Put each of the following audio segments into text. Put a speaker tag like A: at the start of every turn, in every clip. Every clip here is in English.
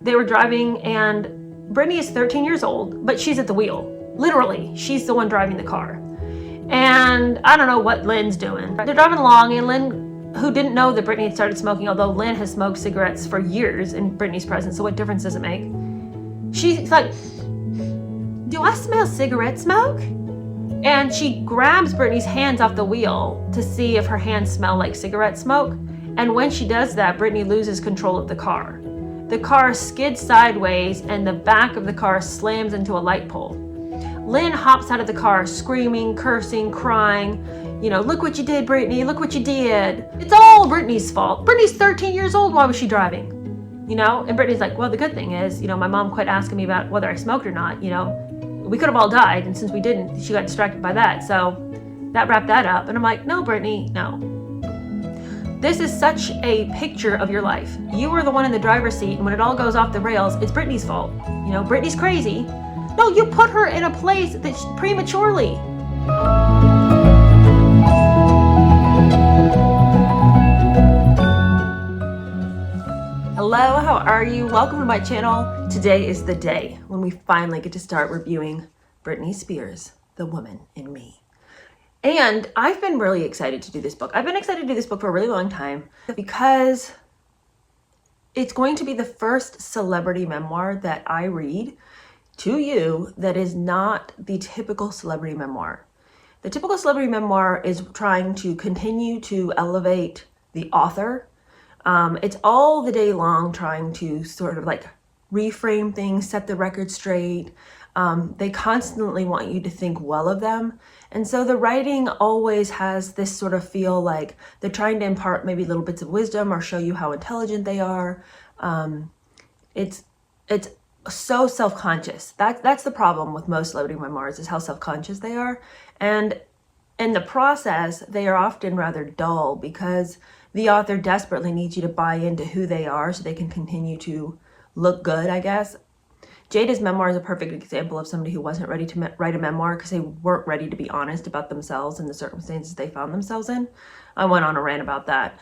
A: They were driving, and Brittany is 13 years old, but she's at the wheel. Literally, she's the one driving the car. And I don't know what Lynn's doing. They're driving along, and Lynn, who didn't know that Brittany had started smoking, although Lynn has smoked cigarettes for years in Brittany's presence, so what difference does it make? She's like, do I smell cigarette smoke? And she grabs Brittany's hands off the wheel to see if her hands smell like cigarette smoke. And when she does that, Brittany loses control of the car. The car skids sideways, and the back of the car slams into a light pole. Lynn hops out of the car screaming, cursing, crying. You know, look what you did, Brittany, look what you did. It's all Brittany's fault. Brittany's 13 years old, why was she driving? You know, and Brittany's like, well, the good thing is, you know, my mom quit asking me about whether I smoked or not, you know. We could have all died, and since we didn't, she got distracted by that, so that wrapped that up. And I'm like, no, Brittany, no. This is such a picture of your life. You are the one in the driver's seat, and when it all goes off the rails, it's Brittany's fault. You know, Brittany's crazy. No, you put her in a place that's prematurely. Hello, how are you? Welcome to my channel. Today is the day when we finally get to start reviewing Britney Spears, The Woman in Me. And I've been really excited to do this book. I've been excited to do this book for a really long time because it's going to be the first celebrity memoir that I read to you that is not the typical celebrity memoir. The typical celebrity memoir is trying to continue to elevate the author. It's all the day long trying to sort of like reframe things, set the record straight. They constantly want you to think well of them. And so the writing always has this sort of feel like they're trying to impart maybe little bits of wisdom or show you how intelligent they are. It's so self-conscious. That's the problem with most celebrity memoirs, is how self-conscious they are. And in the process, they are often rather dull because the author desperately needs you to buy into who they are so they can continue to look good, I guess. Jada's memoir is a perfect example of somebody who wasn't ready to write a memoir because they weren't ready to be honest about themselves and the circumstances they found themselves in. I went on a rant about that.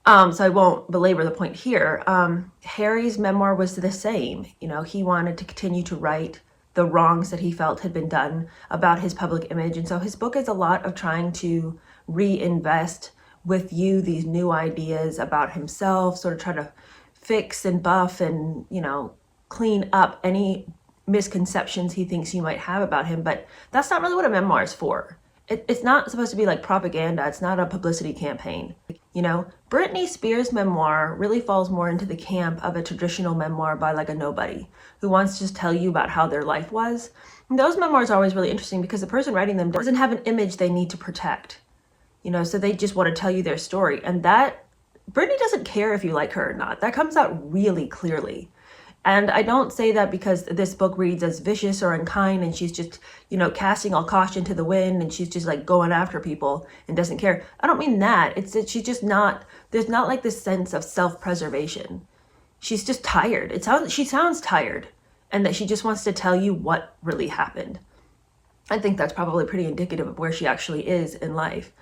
A: So I won't belabor the point here. Harry's memoir was the same. You know, he wanted to continue to write the wrongs that he felt had been done about his public image. And so his book is a lot of trying to reinvest with you these new ideas about himself, sort of try to fix and buff and, you know, clean up any misconceptions he thinks you might have about him. But that's not really what a memoir is for. It's not supposed to be like propaganda. It's not a publicity campaign. You know, Britney Spears' memoir really falls more into the camp of a traditional memoir by like a nobody who wants to just tell you about how their life was. And those memoirs are always really interesting because the person writing them doesn't have an image they need to protect. You know, so they just want to tell you their story. And that, Britney doesn't care if you like her or not. That comes out really clearly. And I don't say that because this book reads as vicious or unkind and she's just, you know, casting all caution to the wind and she's just like going after people and doesn't care. I don't mean that. It's that she's just not, there's not like this sense of self-preservation. She's just tired. She sounds tired, and that she just wants to tell you what really happened. I think that's probably pretty indicative of where she actually is in life.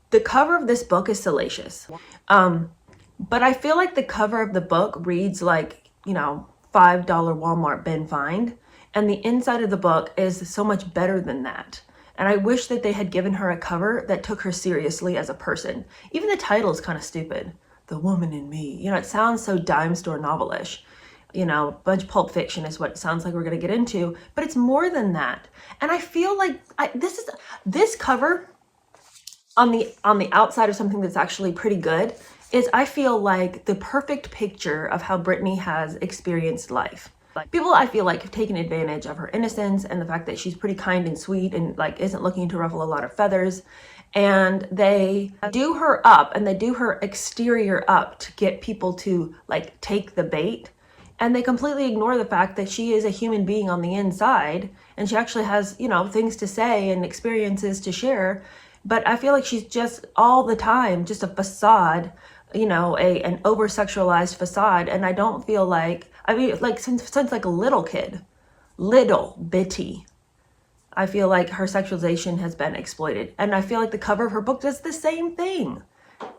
A: The cover of this book is salacious. But I feel like the cover of the book reads like, you know, $5 Walmart bin find. And the inside of the book is so much better than that. And I wish that they had given her a cover that took her seriously as a person. Even the title is kind of stupid. The Woman in Me. You know, it sounds so dime store novelish. You know, a bunch of Pulp Fiction is what it sounds like we're going to get into. But it's more than that. And I feel like this cover on the outside of something that's actually pretty good is, I feel like, the perfect picture of how Britney has experienced life. Like, people, I feel like, have taken advantage of her innocence and the fact that she's pretty kind and sweet and like isn't looking to ruffle a lot of feathers. And they do her up and they do her exterior up to get people to like take the bait. And they completely ignore the fact that she is a human being on the inside and she actually has, you know, things to say and experiences to share. But I feel like she's just all the time just a facade, you know, an over-sexualized facade. And I don't feel like, I mean, like since like a little kid, little bitty, I feel like her sexualization has been exploited. And I feel like the cover of her book does the same thing.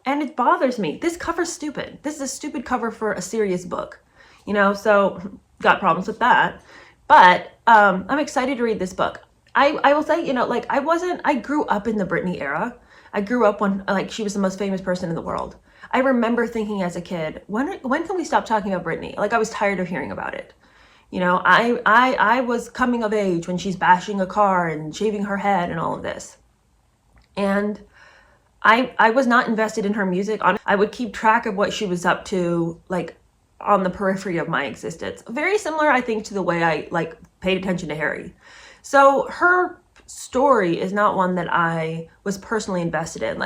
A: And it bothers me. This cover's stupid. This is a stupid cover for a serious book. so got problems with that. But I'm excited to read this book. I will say, I grew up in the Britney era. I grew up when, she was the most famous person in the world. I remember thinking as a kid, when can we stop talking about Britney? I was tired of hearing about it. I was coming of age when she's bashing a car and shaving her head and all of this. And I was not invested in her music. I would keep track of what she was up to, on the periphery of my existence. Very similar, I think, to the way I paid attention to Harry. So her story is not one that I was personally invested in.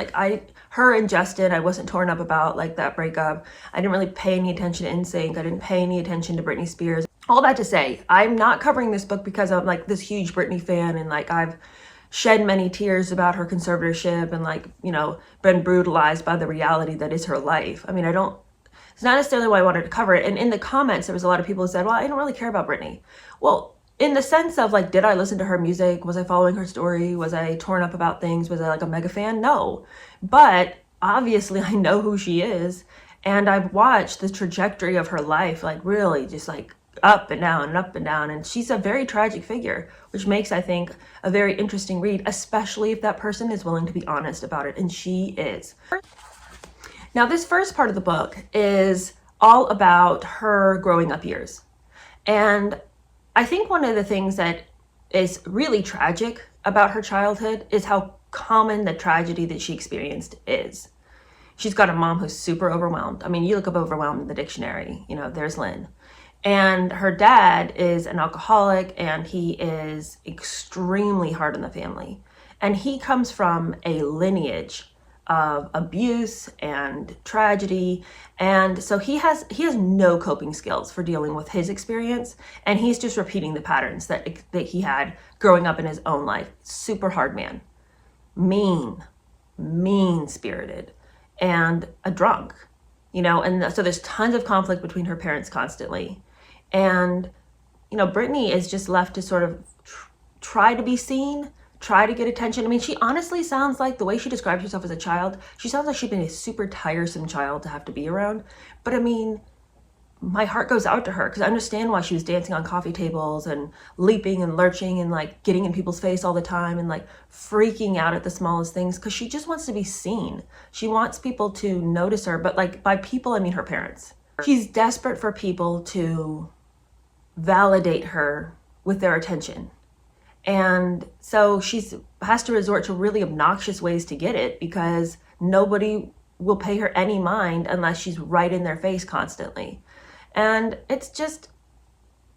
A: Her and Justin, I wasn't torn up about that breakup. I didn't really pay any attention to NSYNC. I didn't pay any attention to Britney Spears. All that to say, I'm not covering this book because I'm this huge Britney fan and I've shed many tears about her conservatorship and been brutalized by the reality that is her life. It's not necessarily why I wanted to cover it. And in the comments, there was a lot of people who said, well, I don't really care about Britney. Well, in the sense of did I listen to her music? Was I following her story? Was I torn up about things? Was I a mega fan? No. But obviously I know who she is. And I've watched the trajectory of her life, really just up and down and up and down. And she's a very tragic figure, which makes, I think, a very interesting read, especially if that person is willing to be honest about it. And she is. Now, this first part of the book is all about her growing up years. And I think one of the things that is really tragic about her childhood is how common the tragedy that she experienced is. She's got a mom who's super overwhelmed. You look up overwhelmed in the dictionary, there's Lynn. And her dad is an alcoholic and he is extremely hard on the family. And he comes from a lineage of abuse and tragedy. And so he has no coping skills for dealing with his experience. And he's just repeating the patterns that he had growing up in his own life. Super hard man, mean-spirited, and a drunk, and so there's tons of conflict between her parents constantly. And, Britney is just left to sort of try to be seen, try to get attention. She honestly sounds like, the way she describes herself as a child, she sounds like she's been a super tiresome child to have to be around. But my heart goes out to her because I understand why she was dancing on coffee tables and leaping and lurching and getting in people's face all the time and freaking out at the smallest things, because she just wants to be seen. She wants people to notice her, but by people, I mean her parents. She's desperate for people to validate her with their attention. And so she has to resort to really obnoxious ways to get it, because nobody will pay her any mind unless she's right in their face constantly. And it's just,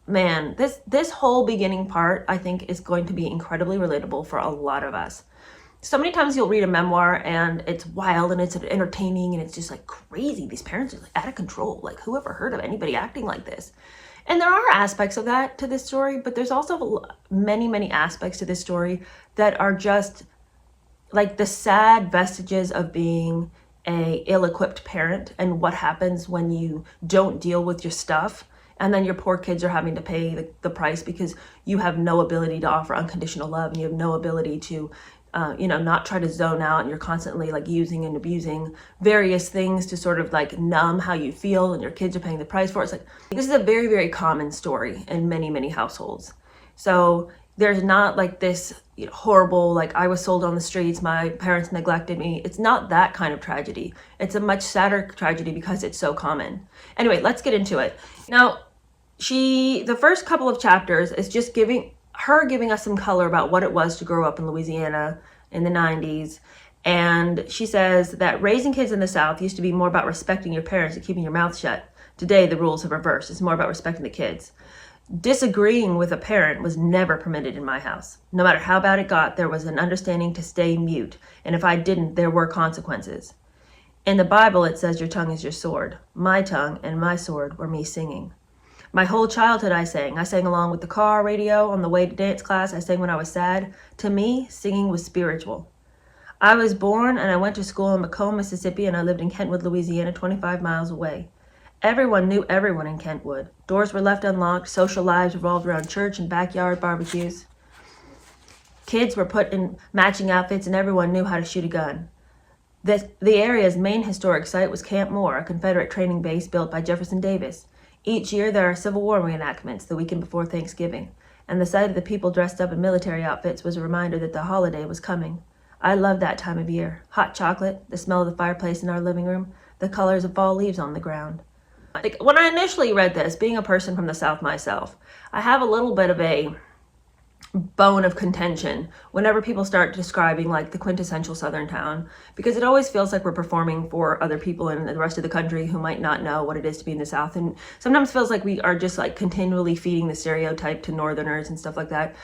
A: man, this whole beginning part, I think, is going to be incredibly relatable for a lot of us. So many times you'll read a memoir and it's wild and it's entertaining and it's just crazy. These parents are out of control. Who ever heard of anybody acting like this? And there are aspects of that to this story, but there's also many, many aspects to this story that are just the sad vestiges of being a ill-equipped parent and what happens when you don't deal with your stuff. And then your poor kids are having to pay the price because you have no ability to offer unconditional love, and you have no ability to not try to zone out, and you're constantly using and abusing various things to sort of numb how you feel, and your kids are paying the price for it. It's this is a very, very common story in many, many households. So there's not this horrible, I was sold on the streets, my parents neglected me. It's not that kind of tragedy. It's a much sadder tragedy because it's so common. Anyway, let's get into it. Now, the first couple of chapters is just giving us some color about what it was to grow up in Louisiana in the 90s. And she says that raising kids in the South used to be more about respecting your parents and keeping your mouth shut. Today, the roles have reversed. It's more about respecting the kids. Disagreeing with a parent was never permitted in my house. No matter how bad it got, there was an understanding to stay mute. And if I didn't, there were consequences. In the Bible, it says your tongue is your sword. My tongue and my sword were me singing. My whole childhood I sang. I sang along with the car radio on the way to dance class. I sang when I was sad. To me, singing was spiritual. I was born and I went to school in Macomb, Mississippi, and I lived in Kentwood, Louisiana, 25 miles away. Everyone knew everyone in Kentwood. Doors were left unlocked. Social lives revolved around church and backyard barbecues. Kids were put in matching outfits and everyone knew how to shoot a gun. The area's main historic site was Camp Moore, a Confederate training base built by Jefferson Davis. Each year there are Civil War reenactments the weekend before Thanksgiving, and the sight of the people dressed up in military outfits was a reminder that the holiday was coming. I love that time of year. Hot chocolate, the smell of the fireplace in our living room, the colors of fall leaves on the ground. Like, when I initially read this, being a person from the South myself, I have a little bit of a bone of contention whenever people start describing like the quintessential Southern town, because it always feels like we're performing for other people in the rest of the country who might not know what it is to be in the South, and sometimes feels like we are just like continually feeding the stereotype to Northerners and stuff like that.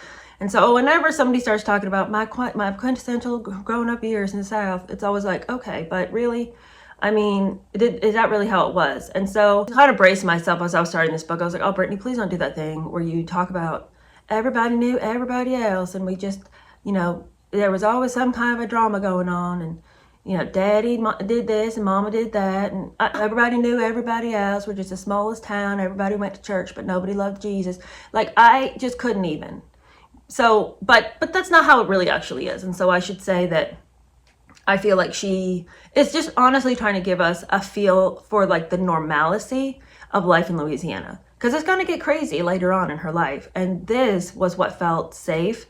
A: And so whenever somebody starts talking about my quintessential growing up years in the South, it's always like, okay, but really? I mean, is that really how it was? And so I kind of braced myself as I was starting this book. I was like, oh, Brittany, please don't do that thing where you talk about everybody knew everybody else, and we just, there was always some kind of a drama going on, and daddy did this and mama did that, and everybody knew everybody else. We're just the smallest town. Everybody went to church, but nobody loved Jesus. Like, I just couldn't even. So, but that's not how it really actually is. And so I should say that I feel like she is just honestly trying to give us a feel for like the normalcy of life in Louisiana, because it's going to get crazy later on in her life. And this was what felt safe.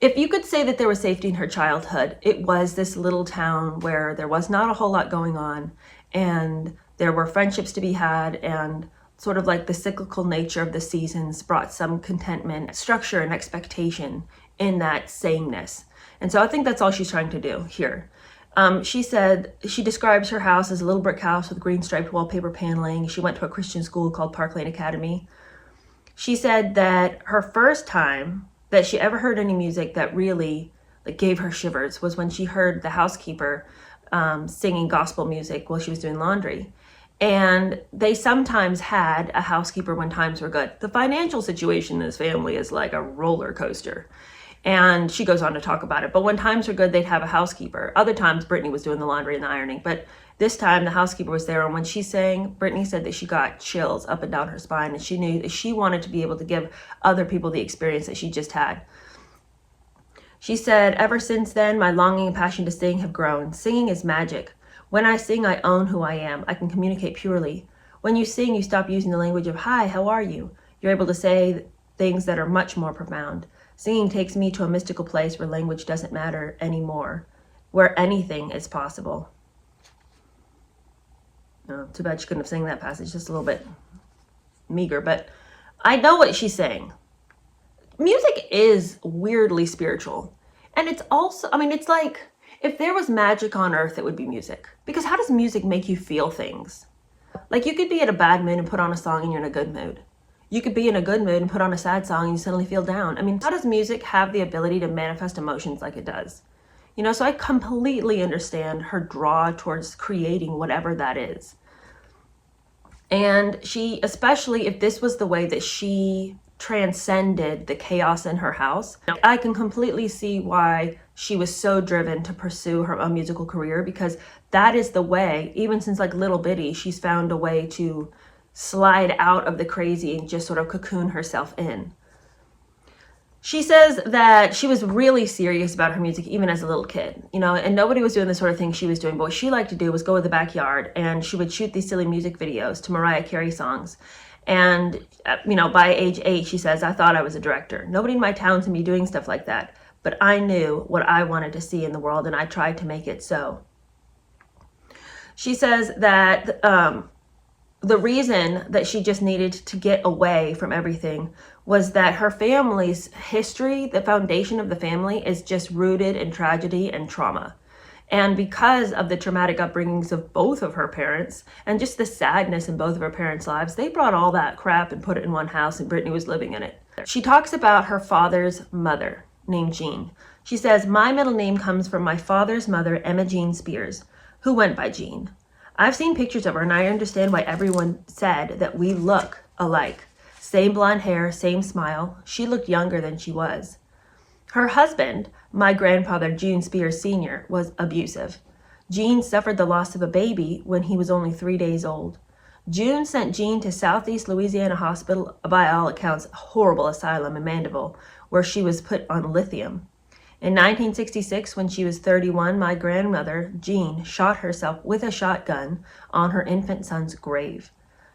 A: If you could say that there was safety in her childhood, it was this little town where there was not a whole lot going on, and there were friendships to be had, and sort of like the cyclical nature of the seasons brought some contentment, structure, and expectation in that sameness. And so I think that's all she's trying to do here. She said she describes her house as a little brick house with green striped wallpaper paneling. She went to a Christian school called Park Lane Academy. She said that her first time that she ever heard any music that really like gave her shivers was when she heard the housekeeper singing gospel music while she was doing laundry. And they sometimes had a housekeeper when times were good. The financial situation in this family is like a roller coaster. And she goes on to talk about it. But when times were good, they'd have a housekeeper. Other times, Brittany was doing the laundry and the ironing. But this time, the housekeeper was there. And when she sang, Brittany said that she got chills up and down her spine. And she knew that she wanted to be able to give other people the experience that she just had. She said, ever since then, my longing and passion to sing have grown. Singing is magic. When I sing, I own who I am. I can communicate purely. When you sing, you stop using the language of, hi, how are you? You're able to say things that are much more profound. Singing takes me to a mystical place where language doesn't matter anymore, where anything is possible. Oh, too bad she couldn't have sang that passage, just a little bit meager, but I know what she's saying. Music is weirdly spiritual. And it's also, it's like, if there was magic on earth, it would be music. Because how does music make you feel things? Like, you could be in a bad mood and put on a song and you're in a good mood. You could be in a good mood and put on a sad song and you suddenly feel down. How does music have the ability to manifest emotions like it does? So I completely understand her draw towards creating whatever that is. And she, especially if this was the way that she transcended the chaos in her house, I can completely see why she was so driven to pursue her own musical career, because that is the way, even since like little bitty, she's found a way to slide out of the crazy and just sort of cocoon herself in. She says that she was really serious about her music even as a little kid, and nobody was doing the sort of thing she was doing. But what she liked to do was go in the backyard and she would shoot these silly music videos to Mariah Carey songs. And, by age 8, she says, I thought I was a director. Nobody in my town to me doing stuff like that. But I knew what I wanted to see in the world, and I tried to make it so. She says that the reason that she just needed to get away from everything was that her family's history, the foundation of the family, is just rooted in tragedy and trauma. And because of the traumatic upbringings of both of her parents and just the sadness in both of her parents' lives, they brought all that crap and put it in one house, and Brittany was living in it. She talks about her father's mother, named Jean. She says, my middle name comes from my father's mother, Emma Jean Spears, who went by Jean. I've seen pictures of her, and I understand why everyone said that we look alike. Same blonde hair, same smile. She looked younger than she was. Her husband, my grandfather, June Spears Sr., was abusive. Jean suffered the loss of a baby when he was only 3 days old. June sent Jean to Southeast Louisiana Hospital, by all accounts, a horrible asylum in Mandeville, where she was put on lithium. In 1966, when she was 31, my grandmother, Jean, shot herself with a shotgun on her infant son's grave.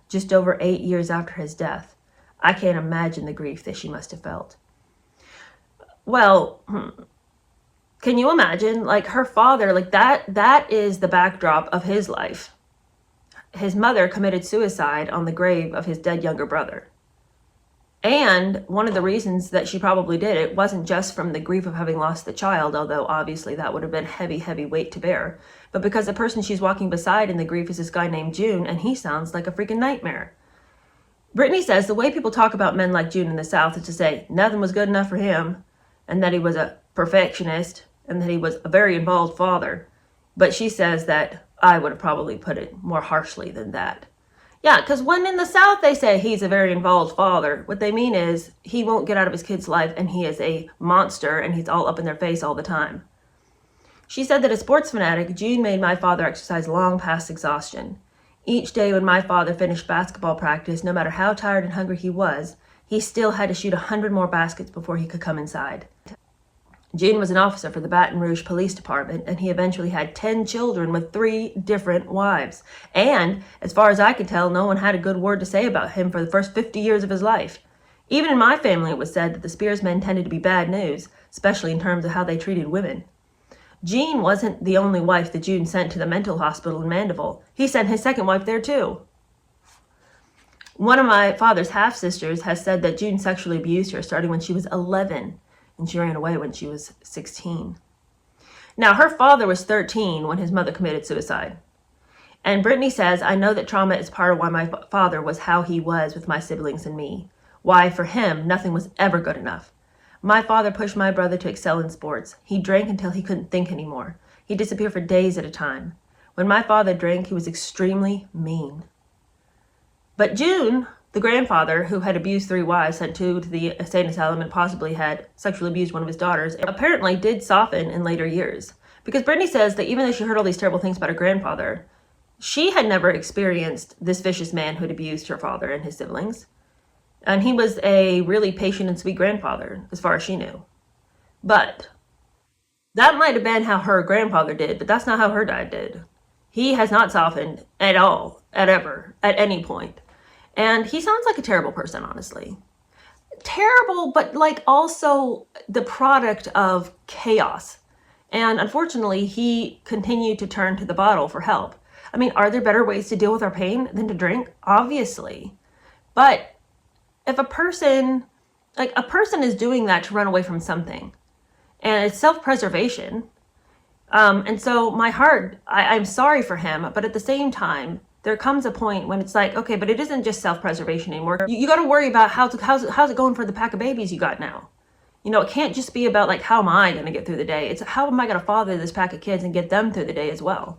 A: just over 8 years after his death. I can't imagine the grief that she must have felt. Well, can you imagine? Like, her father, like that is the backdrop of his life. His mother committed suicide on the grave of his dead younger brother. And one of the reasons that she probably did it wasn't just from the grief of having lost the child, although obviously that would have been heavy, heavy weight to bear, but because the person she's walking beside in the grief is this guy named June, and he sounds like a freaking nightmare. Brittany says the way people talk about men like June in the South is to say nothing was good enough for him, and that he was a perfectionist, and that he was a very involved father. But she says that I would have probably put it more harshly than that. Yeah, because when in the South they say he's a very involved father, what they mean is he won't get out of his kid's life and he is a monster and he's all up in their face all the time. She said that a sports fanatic, June made my father exercise long past exhaustion. Each day when my father finished basketball practice, no matter how tired and hungry he was, he still had to shoot 100 more baskets before he could come inside. June was an officer for the Baton Rouge Police Department, and he eventually had 10 children with 3 different wives. And, as far as I could tell, no one had a good word to say about him for the first 50 years of his life. Even in my family, it was said that the Spears men tended to be bad news, especially in terms of how they treated women. Jean wasn't the only wife that June sent to the mental hospital in Mandeville. He sent his second wife there, too. One of my father's half-sisters has said that June sexually abused her starting when she was 11. And she ran away when she was 16. Now, her father was 13 when his mother committed suicide. And Brittany says, I know that trauma is part of why my father was how he was with my siblings and me. Why, for him, nothing was ever good enough. My father pushed my brother to excel in sports. He drank until he couldn't think anymore. He disappeared for days at a time. When my father drank, he was extremely mean. But June, the grandfather, who had abused 3 wives, sent 2 to the insane asylum, and possibly had sexually abused one of his daughters, apparently did soften in later years. Because Brittany says that even though she heard all these terrible things about her grandfather, she had never experienced this vicious man who had abused her father and his siblings. And he was a really patient and sweet grandfather, as far as she knew. But that might have been how her grandfather did, but that's not how her dad did. He has not softened at all, at any point. And he sounds like a terrible person, honestly. Terrible, but like also the product of chaos. And unfortunately, he continued to turn to the bottle for help. I mean, are there better ways to deal with our pain than to drink? Obviously. But if a person is doing that to run away from something, and it's self-preservation, and so my heart, I'm sorry for him, but at the same time, there comes a point when it's like, okay, but it isn't just self-preservation anymore. You got to worry about how's it going for the pack of babies you got now. You know, it can't just be about like, how am I going to get through the day? It's how am I going to father this pack of kids and get them through the day as well?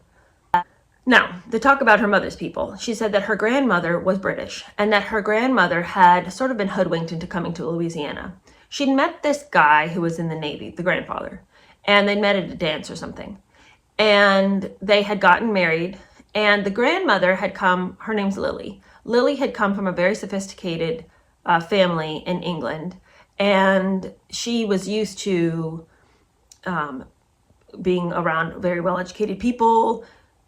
A: Now, to talk about her mother's people, she said that her grandmother was British and that her grandmother had sort of been hoodwinked into coming to Louisiana. She'd met this guy who was in the Navy, the grandfather, and they met at a dance or something. And they had gotten married. And the grandmother had come, her name's Lily. Lily had come from a very sophisticated family in England. And she was used to being around very well-educated people.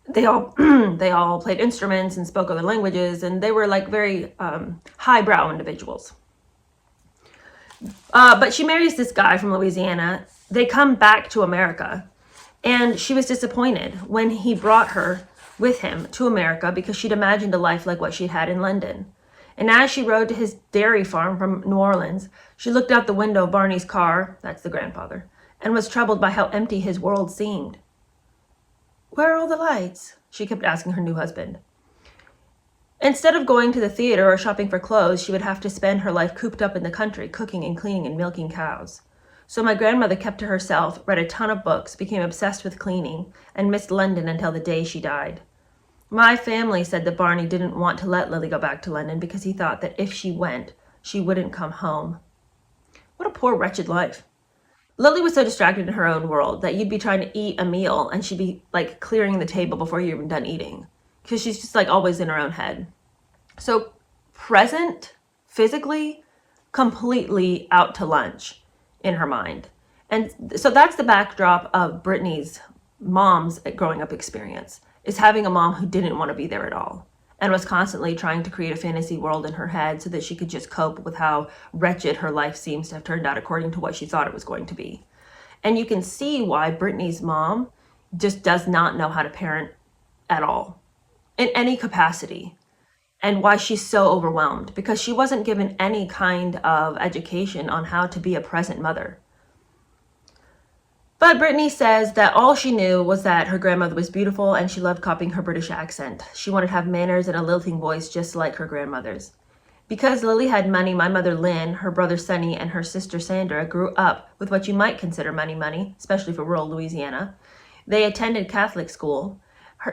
A: They all played instruments and spoke other languages. And they were like very highbrow individuals. But she marries this guy from Louisiana. They come back to America. And she was disappointed when he brought her with him to America because she'd imagined a life like what she'd had in London. And as she rode to his dairy farm from New Orleans, she looked out the window of Barney's car, that's the grandfather, and was troubled by how empty his world seemed. Where are all the lights? She kept asking her new husband. Instead of going to the theater or shopping for clothes, she would have to spend her life cooped up in the country, cooking and cleaning and milking cows. So my grandmother kept to herself, read a ton of books, became obsessed with cleaning, and missed London until the day she died. My family said that Barney didn't want to let Lily go back to London because he thought that if she went, she wouldn't come home. What a poor, wretched life. Lily was so distracted in her own world that you'd be trying to eat a meal and she'd be like clearing the table before you're even done eating because she's just like always in her own head. So present, physically, completely out to lunch in her mind. And so that's the backdrop of Brittany's mom's growing up experience, is having a mom who didn't want to be there at all. and was constantly trying to create a fantasy world in her head so that she could just cope with how wretched her life seems to have turned out according to what she thought it was going to be. And you can see why Brittany's mom just does not know how to parent at all, in any capacity, and why she's so overwhelmed, because she wasn't given any kind of education on how to be a present mother. But Brittany says that all she knew was that her grandmother was beautiful and she loved copying her British accent. She wanted to have manners and a lilting voice just like her grandmother's. Because Lily had money, my mother Lynn, her brother Sonny, and her sister Sandra grew up with what you might consider money, especially for rural Louisiana. They attended Catholic school.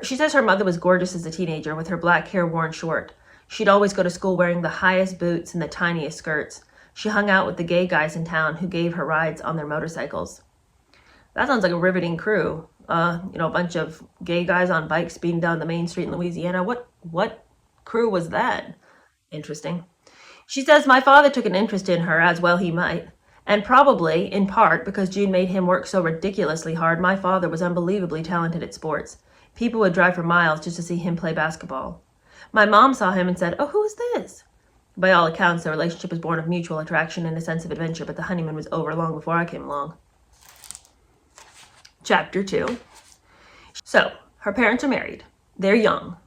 A: She says her mother was gorgeous as a teenager with her black hair worn short. She'd always go to school wearing the highest boots and the tiniest skirts. She hung out with the gay guys in town who gave her rides on their motorcycles. That sounds like a riveting crew. A bunch of gay guys on bikes speeding down the main street in Louisiana. What crew was that? Interesting. She says my father took an interest in her, as well he might. And probably, in part, because June made him work so ridiculously hard, my father was unbelievably talented at sports. People would drive for miles just to see him play basketball. My mom saw him and said, "Oh, who is this?" By all accounts, their relationship was born of mutual attraction and a sense of adventure, but the honeymoon was over long before I came along. Chapter 2. So, her parents are married. They're young.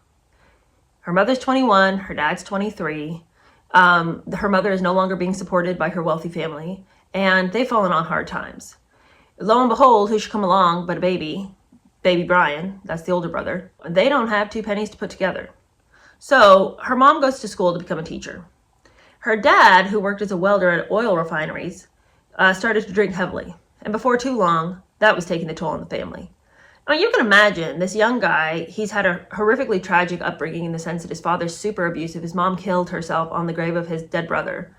A: Her mother's 21, her dad's 23. Her mother is no longer being supported by her wealthy family, and they've fallen on hard times. Lo and behold, who should come along but a baby Brian, that's the older brother. They don't have 2 pennies to put together. So, her mom goes to school to become a teacher. Her dad, who worked as a welder at oil refineries, started to drink heavily, and before too long, that was taking the toll on the family. Now, you can imagine this young guy, he's had a horrifically tragic upbringing in the sense that his father's super abusive. His mom killed herself on the grave of his dead brother.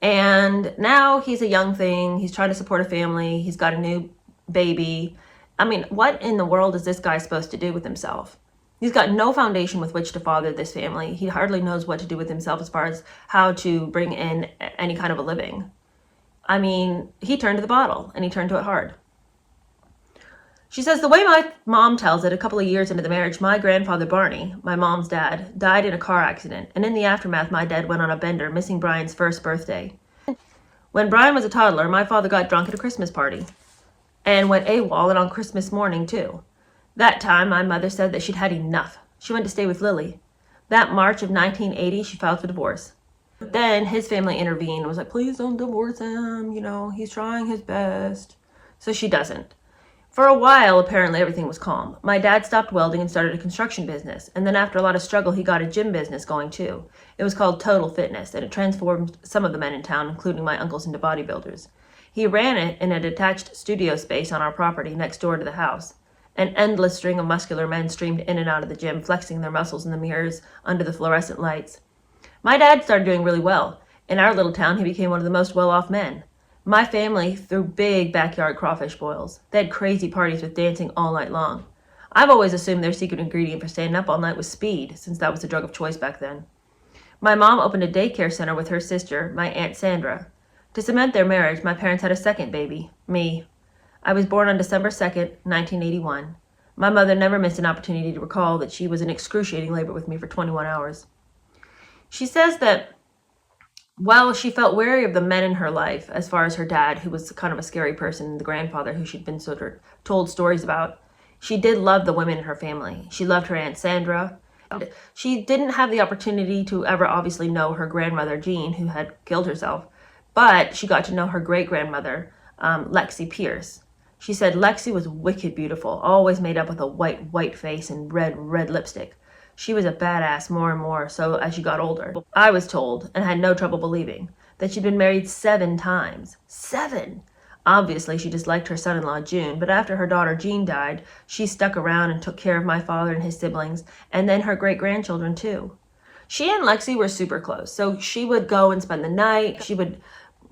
A: And now he's a young thing. He's trying to support a family. He's got a new baby. I mean, what in the world is this guy supposed to do with himself? He's got no foundation with which to father this family. He hardly knows what to do with himself as far as how to bring in any kind of a living. I mean, he turned to the bottle, and he turned to it hard. She says, the way my mom tells it, a couple of years into the marriage, my grandfather Barney, my mom's dad, died in a car accident, and in the aftermath, my dad went on a bender, missing Brian's first birthday. When Brian was a toddler, my father got drunk at a Christmas party, and went AWOL, and on Christmas morning, too. That time, my mother said that she'd had enough. She went to stay with Lily. That March of 1980, she filed for divorce. Then his family intervened and was like, please don't divorce him, he's trying his best. So she doesn't. For a while, apparently everything was calm. My dad stopped welding and started a construction business, and then after a lot of struggle, he got a gym business going too. It was called Total Fitness, and it transformed some of the men in town, including my uncles, into bodybuilders. He ran it in a detached studio space on our property next door to the house. An endless string of muscular men streamed in and out of the gym, flexing their muscles in the mirrors under the fluorescent lights. My dad started doing really well. In our little town, he became one of the most well-off men. My family threw big backyard crawfish boils. They had crazy parties with dancing all night long. I've always assumed their secret ingredient for staying up all night was speed, since that was the drug of choice back then. My mom opened a daycare center with her sister, my Aunt Sandra. To cement their marriage, my parents had a second baby, me. I was born on December 2nd, 1981. My mother never missed an opportunity to recall that she was in excruciating labor with me for 21 hours. She says that while she felt wary of the men in her life, as far as her dad, who was kind of a scary person, the grandfather who she'd been sort of told stories about, she did love the women in her family. She loved her Aunt Sandra. She didn't have the opportunity to ever obviously know her grandmother, Jean, who had killed herself, but she got to know her great-grandmother, Lexi Pierce. She said Lexi was wicked beautiful, always made up with a white face and red lipstick. She was a badass more and more so as she got older. I was told, and had no trouble believing, that she'd been married 7 times. 7! Obviously, she disliked her son-in-law, June, but after her daughter Jean died, she stuck around and took care of my father and his siblings, and then her great-grandchildren, too. She and Lexi were super close, so she would go and spend the night. She would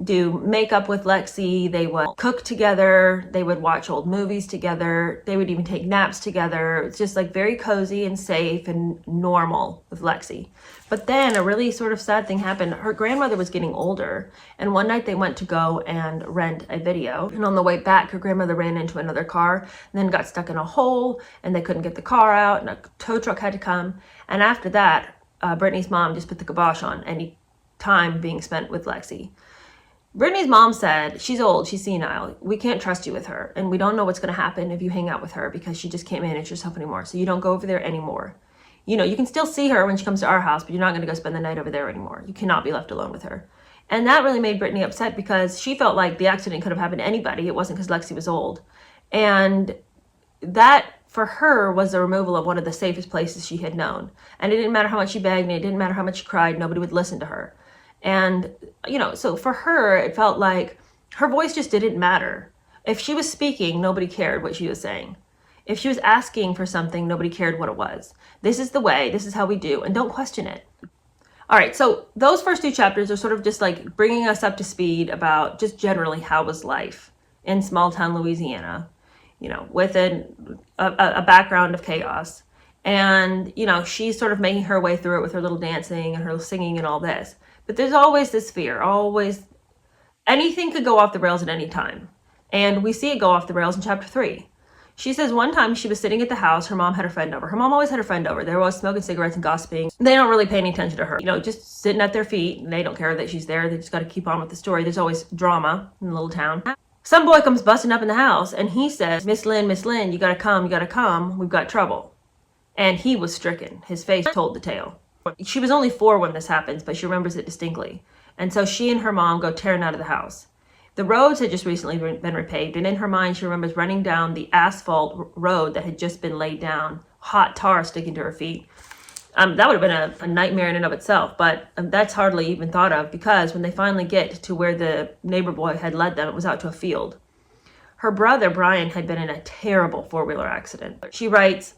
A: do makeup with Lexi. They would cook together. They would watch old movies together. They would even take naps together. It's just like very cozy and safe and normal with Lexi. But then a really sort of sad thing happened. Her grandmother was getting older, and one night they went to go and rent a video. And on the way back, her grandmother ran into another car and then got stuck in a hole, and they couldn't get the car out, and a tow truck had to come. And after that, Brittany's mom just put the kibosh on any time being spent with Lexi. Brittany's mom said, she's old, she's senile, we can't trust you with her, and we don't know what's going to happen if you hang out with her because she just can't manage herself anymore, so you don't go over there anymore. You know, you can still see her when she comes to our house, but you're not going to go spend the night over there anymore. You cannot be left alone with her. And that really made Brittany upset because she felt like the accident could have happened to anybody. It wasn't because Lexi was old. And that, for her, was the removal of one of the safest places she had known. And it didn't matter how much she begged, and it didn't matter how much she cried, nobody would listen to her. And, you know, so for her, it felt like her voice just didn't matter. If she was speaking, nobody cared what she was saying. If she was asking for something, nobody cared what it was. This is the way, this is how we do, and don't question it. All right, so those first 2 chapters are sort of just like bringing us up to speed about just generally how was life in small town Louisiana, you know, with a background of chaos. And, you know, she's sort of making her way through it with her little dancing and her singing and all this. But there's always this fear, always, anything could go off the rails at any time. And we see it go off the rails in chapter 3. She says one time she was sitting at the house, her mom had her friend over. Her mom always had her friend over. They were always smoking cigarettes and gossiping. They don't really pay any attention to her. You know, just sitting at their feet, and they don't care that she's there. They just got to keep on with the story. There's always drama in the little town. Some boy comes busting up in the house, and he says, Miss Lynn, you got to come. We've got trouble. And he was stricken. His face told the tale. She was only 4 when this happens, but she remembers it distinctly. And so she and her mom go tearing out of the house. The roads had just recently been repaved, and in her mind, she remembers running down the asphalt road that had just been laid down, hot tar sticking to her feet. That would have been a nightmare in and of itself, but that's hardly even thought of because when they finally get to where the neighbor boy had led them, it was out to a field. Her brother, Brian, had been in a terrible 4-wheeler accident. She writes,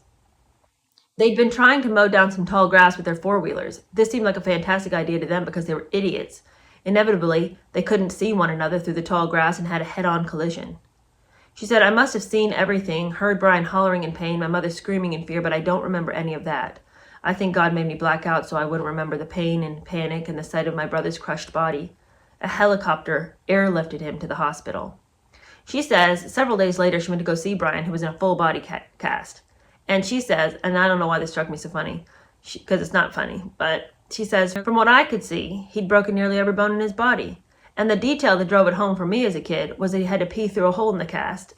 A: they'd been trying to mow down some tall grass with their 4-wheelers. This seemed like a fantastic idea to them because they were idiots. Inevitably, they couldn't see one another through the tall grass and had a head-on collision. She said, I must have seen everything, heard Brian hollering in pain, my mother screaming in fear, but I don't remember any of that. I think God made me black out so I wouldn't remember the pain and panic and the sight of my brother's crushed body. A helicopter airlifted him to the hospital. She says, several days later, she went to go see Brian, who was in a full-body cast. And she says, and I don't know why this struck me so funny, because it's not funny, but she says, from what I could see, he'd broken nearly every bone in his body. And the detail that drove it home for me as a kid was that he had to pee through a hole in the cast.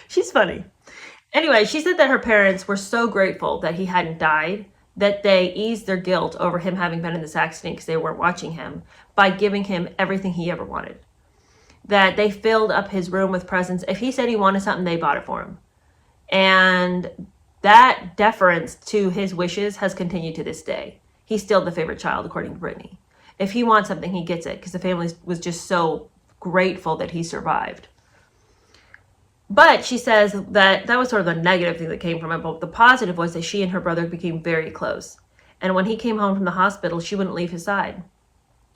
A: She's funny. Anyway, she said that her parents were so grateful that he hadn't died that they eased their guilt over him having been in this accident because they weren't watching him by giving him everything he ever wanted. That they filled up his room with presents. If he said he wanted something, they bought it for him. And that deference to his wishes has continued to this day. He's still the favorite child, according to Brittany. If he wants something, he gets it because the family was just so grateful that he survived. But she says that was sort of the negative thing that came from it. But the positive was that she and her brother became very close. And when he came home from the hospital, she wouldn't leave his side.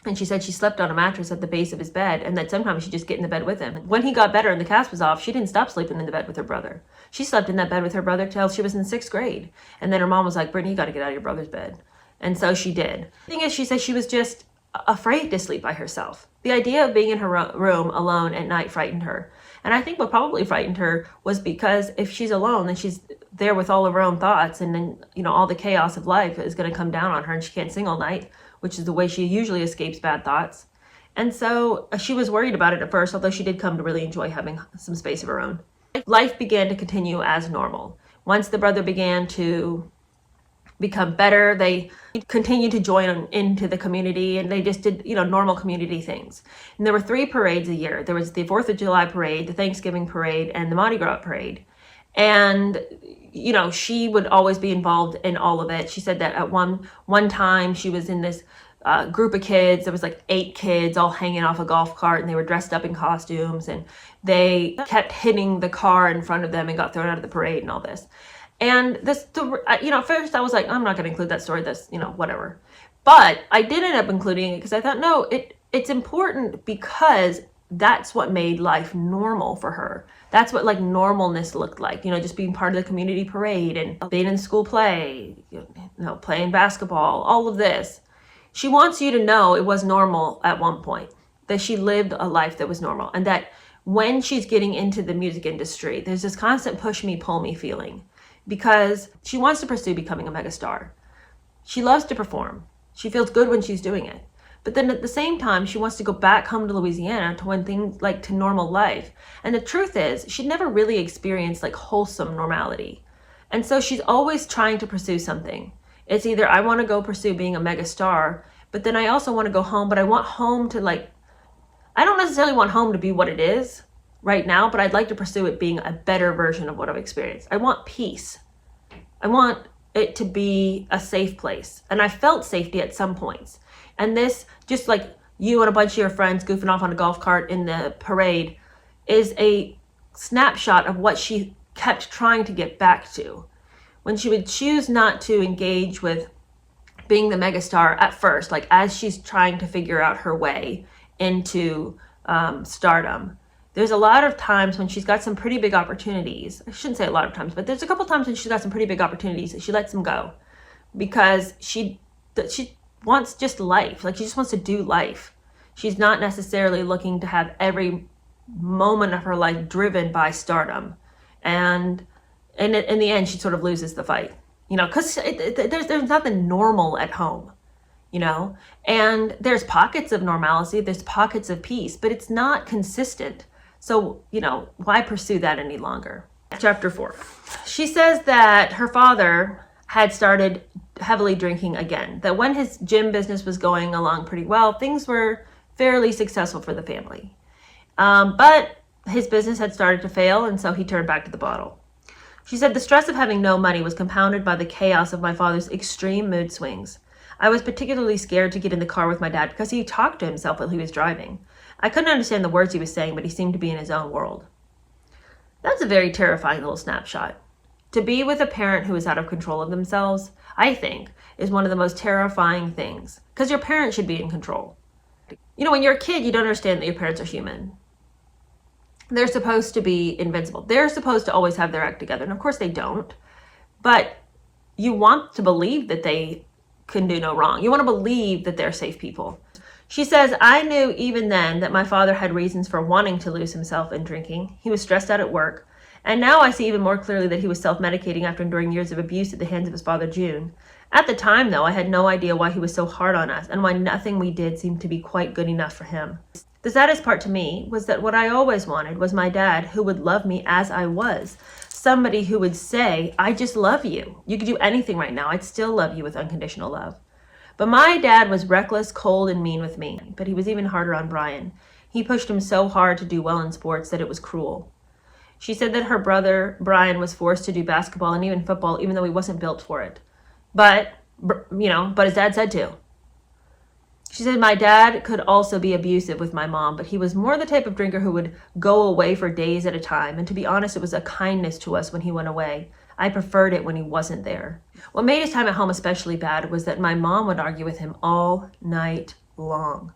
A: And she said she slept on a mattress at the base of his bed and that sometimes she'd just get in the bed with him. When he got better and the cast was off, she didn't stop sleeping in the bed with her brother. She slept in that bed with her brother till she was in 6th grade. And then her mom was like, Brittany, you got to get out of your brother's bed. And so she did. The thing is, she said she was just afraid to sleep by herself. The idea of being in her room alone at night frightened her. And I think what probably frightened her was because if she's alone, then she's there with all of her own thoughts. And then, you know, all the chaos of life is going to come down on her and she can't sing all night, which is the way she usually escapes bad thoughts. And so she was worried about it at first, although she did come to really enjoy having some space of her own. Life began to continue as normal. Once the brother began to become better, they continued to join into the community and they just did, you know, normal community things. And there were 3 parades a year. There was the 4th of July parade, the Thanksgiving parade, and the Mardi Gras parade. And, you know, she would always be involved in all of it. She said that at one time she was in this group of kids. There was like 8 kids all hanging off a golf cart and they were dressed up in costumes and they kept hitting the car in front of them and got thrown out of the parade and all this. And this, you know, at first I was like, I'm not going to include that story. That's, you know, whatever. But I did end up including it because I thought, no, it's important because that's what made life normal for her. That's what like normalness looked like, you know, just being part of the community parade and being in school play, you know, playing basketball, all of this. She wants you to know it was normal at one point, that she lived a life that was normal, and that when she's getting into the music industry, there's this constant push me, pull me feeling because she wants to pursue becoming a megastar. She loves to perform. She feels good when she's doing it. But then at the same time, she wants to go back home to Louisiana to when things like to normal life. And the truth is, she'd never really experienced like wholesome normality. And so she's always trying to pursue something. It's either I want to go pursue being a mega star, but then I also want to go home, but I want home to like, I don't necessarily want home to be what it is right now, but I'd like to pursue it being a better version of what I've experienced. I want peace. I want it to be a safe place. And I felt safety at some points. And this, just like you and a bunch of your friends goofing off on a golf cart in the parade, is a snapshot of what she kept trying to get back to. When she would choose not to engage with being the megastar at first, like as she's trying to figure out her way into stardom, there's a lot of times when she's got some pretty big opportunities. I shouldn't say a lot of times, but there's a couple times when she's got some pretty big opportunities that she lets them go because she wants just life. Like she just wants to do life. She's not necessarily looking to have every moment of her life driven by stardom. And in the end, she sort of loses the fight, you know, because there's nothing normal at home, you know, and there's pockets of normalcy, there's pockets of peace, but it's not consistent. So, you know, why pursue that any longer? Chapter 4. She says that her father had started heavily drinking again, that when his gym business was going along pretty well, things were fairly successful for the family. But his business had started to fail, and so he turned back to the bottle. She said the stress of having no money was compounded by the chaos of my father's extreme mood swings. I was particularly scared to get in the car with my dad because he talked to himself while he was driving. I couldn't understand the words he was saying, but he seemed to be in his own world. That's a very terrifying little snapshot. To be with a parent who is out of control of themselves, I think, is one of the most terrifying things, because your parent should be in control. You know, when you're a kid, you don't understand that your parents are human. They're supposed to be invincible. They're supposed to always have their act together, and of course they don't. But you want to believe that they can do no wrong. You want to believe that they're safe people. She says, I knew even then that my father had reasons for wanting to lose himself in drinking. He was stressed out at work. And now I see even more clearly that he was self-medicating after enduring years of abuse at the hands of his father, June. At the time, though, I had no idea why he was so hard on us and why nothing we did seemed to be quite good enough for him. The saddest part to me was that what I always wanted was my dad who would love me as I was. Somebody who would say, I just love you. You could do anything right now. I'd still love you with unconditional love. But my dad was reckless, cold, and mean with me. But he was even harder on Brian. He pushed him so hard to do well in sports that it was cruel. She said that her brother, Brian, was forced to do basketball and even football, even though he wasn't built for it. But his dad said to. She said my dad could also be abusive with my mom, but he was more the type of drinker who would go away for days at a time. And to be honest, it was a kindness to us when he went away. I preferred it when he wasn't there. What made his time at home especially bad was that my mom would argue with him all night long.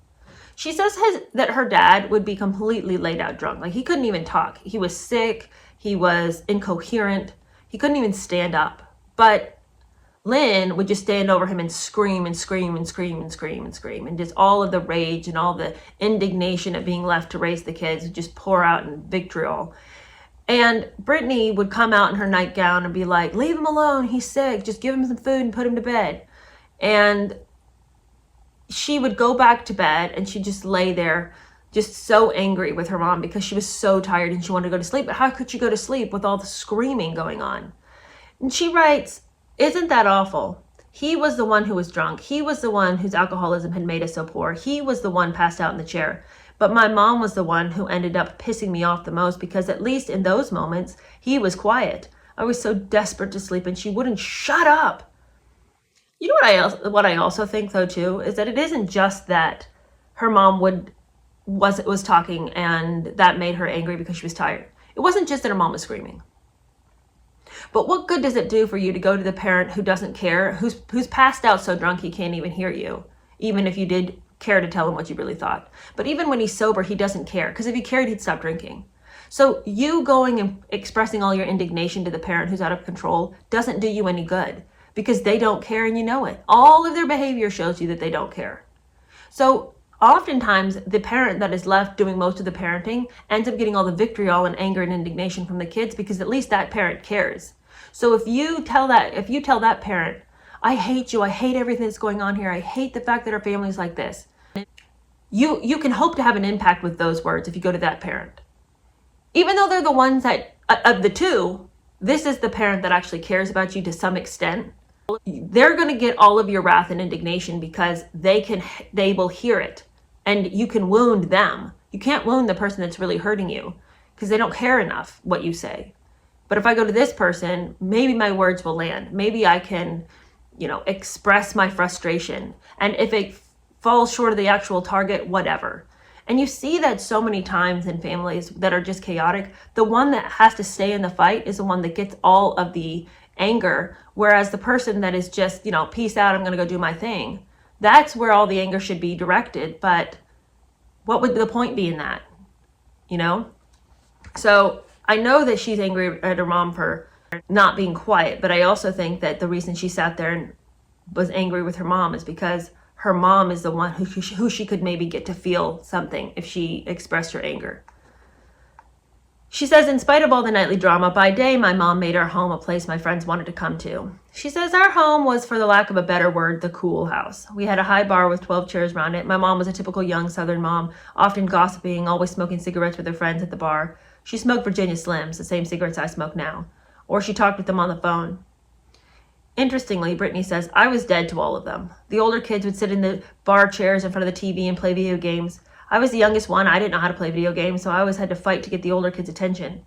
A: She says that her dad would be completely laid out drunk. Like he couldn't even talk. He was sick. He was incoherent. He couldn't even stand up. But Lynn would just stand over him and scream and scream and scream and scream and scream. And just all of the rage and all the indignation at being left to raise the kids would just pour out in vitriol. And Brittany would come out in her nightgown and be like, leave him alone. He's sick. Just give him some food and put him to bed. And she would go back to bed and she'd just lay there just so angry with her mom because she was so tired and she wanted to go to sleep. But how could she go to sleep with all the screaming going on? And she writes, isn't that awful? He was the one who was drunk. He was the one whose alcoholism had made us so poor. He was the one passed out in the chair. But my mom was the one who ended up pissing me off the most because at least in those moments, he was quiet. I was so desperate to sleep and she wouldn't shut up. You know what I also think though too, is that it isn't just that her mom was talking and that made her angry because she was tired. It wasn't just that her mom was screaming. But what good does it do for you to go to the parent who doesn't care, who's passed out so drunk he can't even hear you, even if you did care to tell him what you really thought. But even when he's sober, he doesn't care, because if he cared, he'd stop drinking. So you going and expressing all your indignation to the parent who's out of control doesn't do you any good, because they don't care and you know it. All of their behavior shows you that they don't care. So oftentimes the parent that is left doing most of the parenting ends up getting all the vitriol and anger and indignation from the kids because at least that parent cares. So if you tell that parent, I hate you. I hate everything that's going on here. I hate the fact that our family's like this. You can hope to have an impact with those words if you go to that parent. Even though they're the ones that, of the two, this is the parent that actually cares about you to some extent. They're going to get all of your wrath and indignation because they will hear it, and you can wound them. You can't wound the person that's really hurting you because they don't care enough what you say. But if I go to this person, maybe my words will land. Maybe I can, express my frustration. And if it falls short of the actual target, whatever. And you see that so many times in families that are just chaotic. The one that has to stay in the fight is the one that gets all of the anger, whereas the person that is just, peace out, I'm going to go do my thing. That's where all the anger should be directed. But what would the point be in that? So I know that she's angry at her mom for not being quiet, but I also think that the reason she sat there and was angry with her mom is because her mom is the one who she could maybe get to feel something if she expressed her anger. She says, in spite of all the nightly drama, by day, my mom made our home a place my friends wanted to come to. She says our home was, for the lack of a better word, the cool house. We had a high bar with 12 chairs around it. My mom was a typical young Southern mom, often gossiping, always smoking cigarettes with her friends at the bar. She smoked Virginia Slims, the same cigarettes I smoke now. Or she talked with them on the phone. Interestingly, Brittany says, I was dead to all of them. The older kids would sit in the bar chairs in front of the TV and play video games. I was the youngest one. I didn't know how to play video games, so I always had to fight to get the older kids' attention.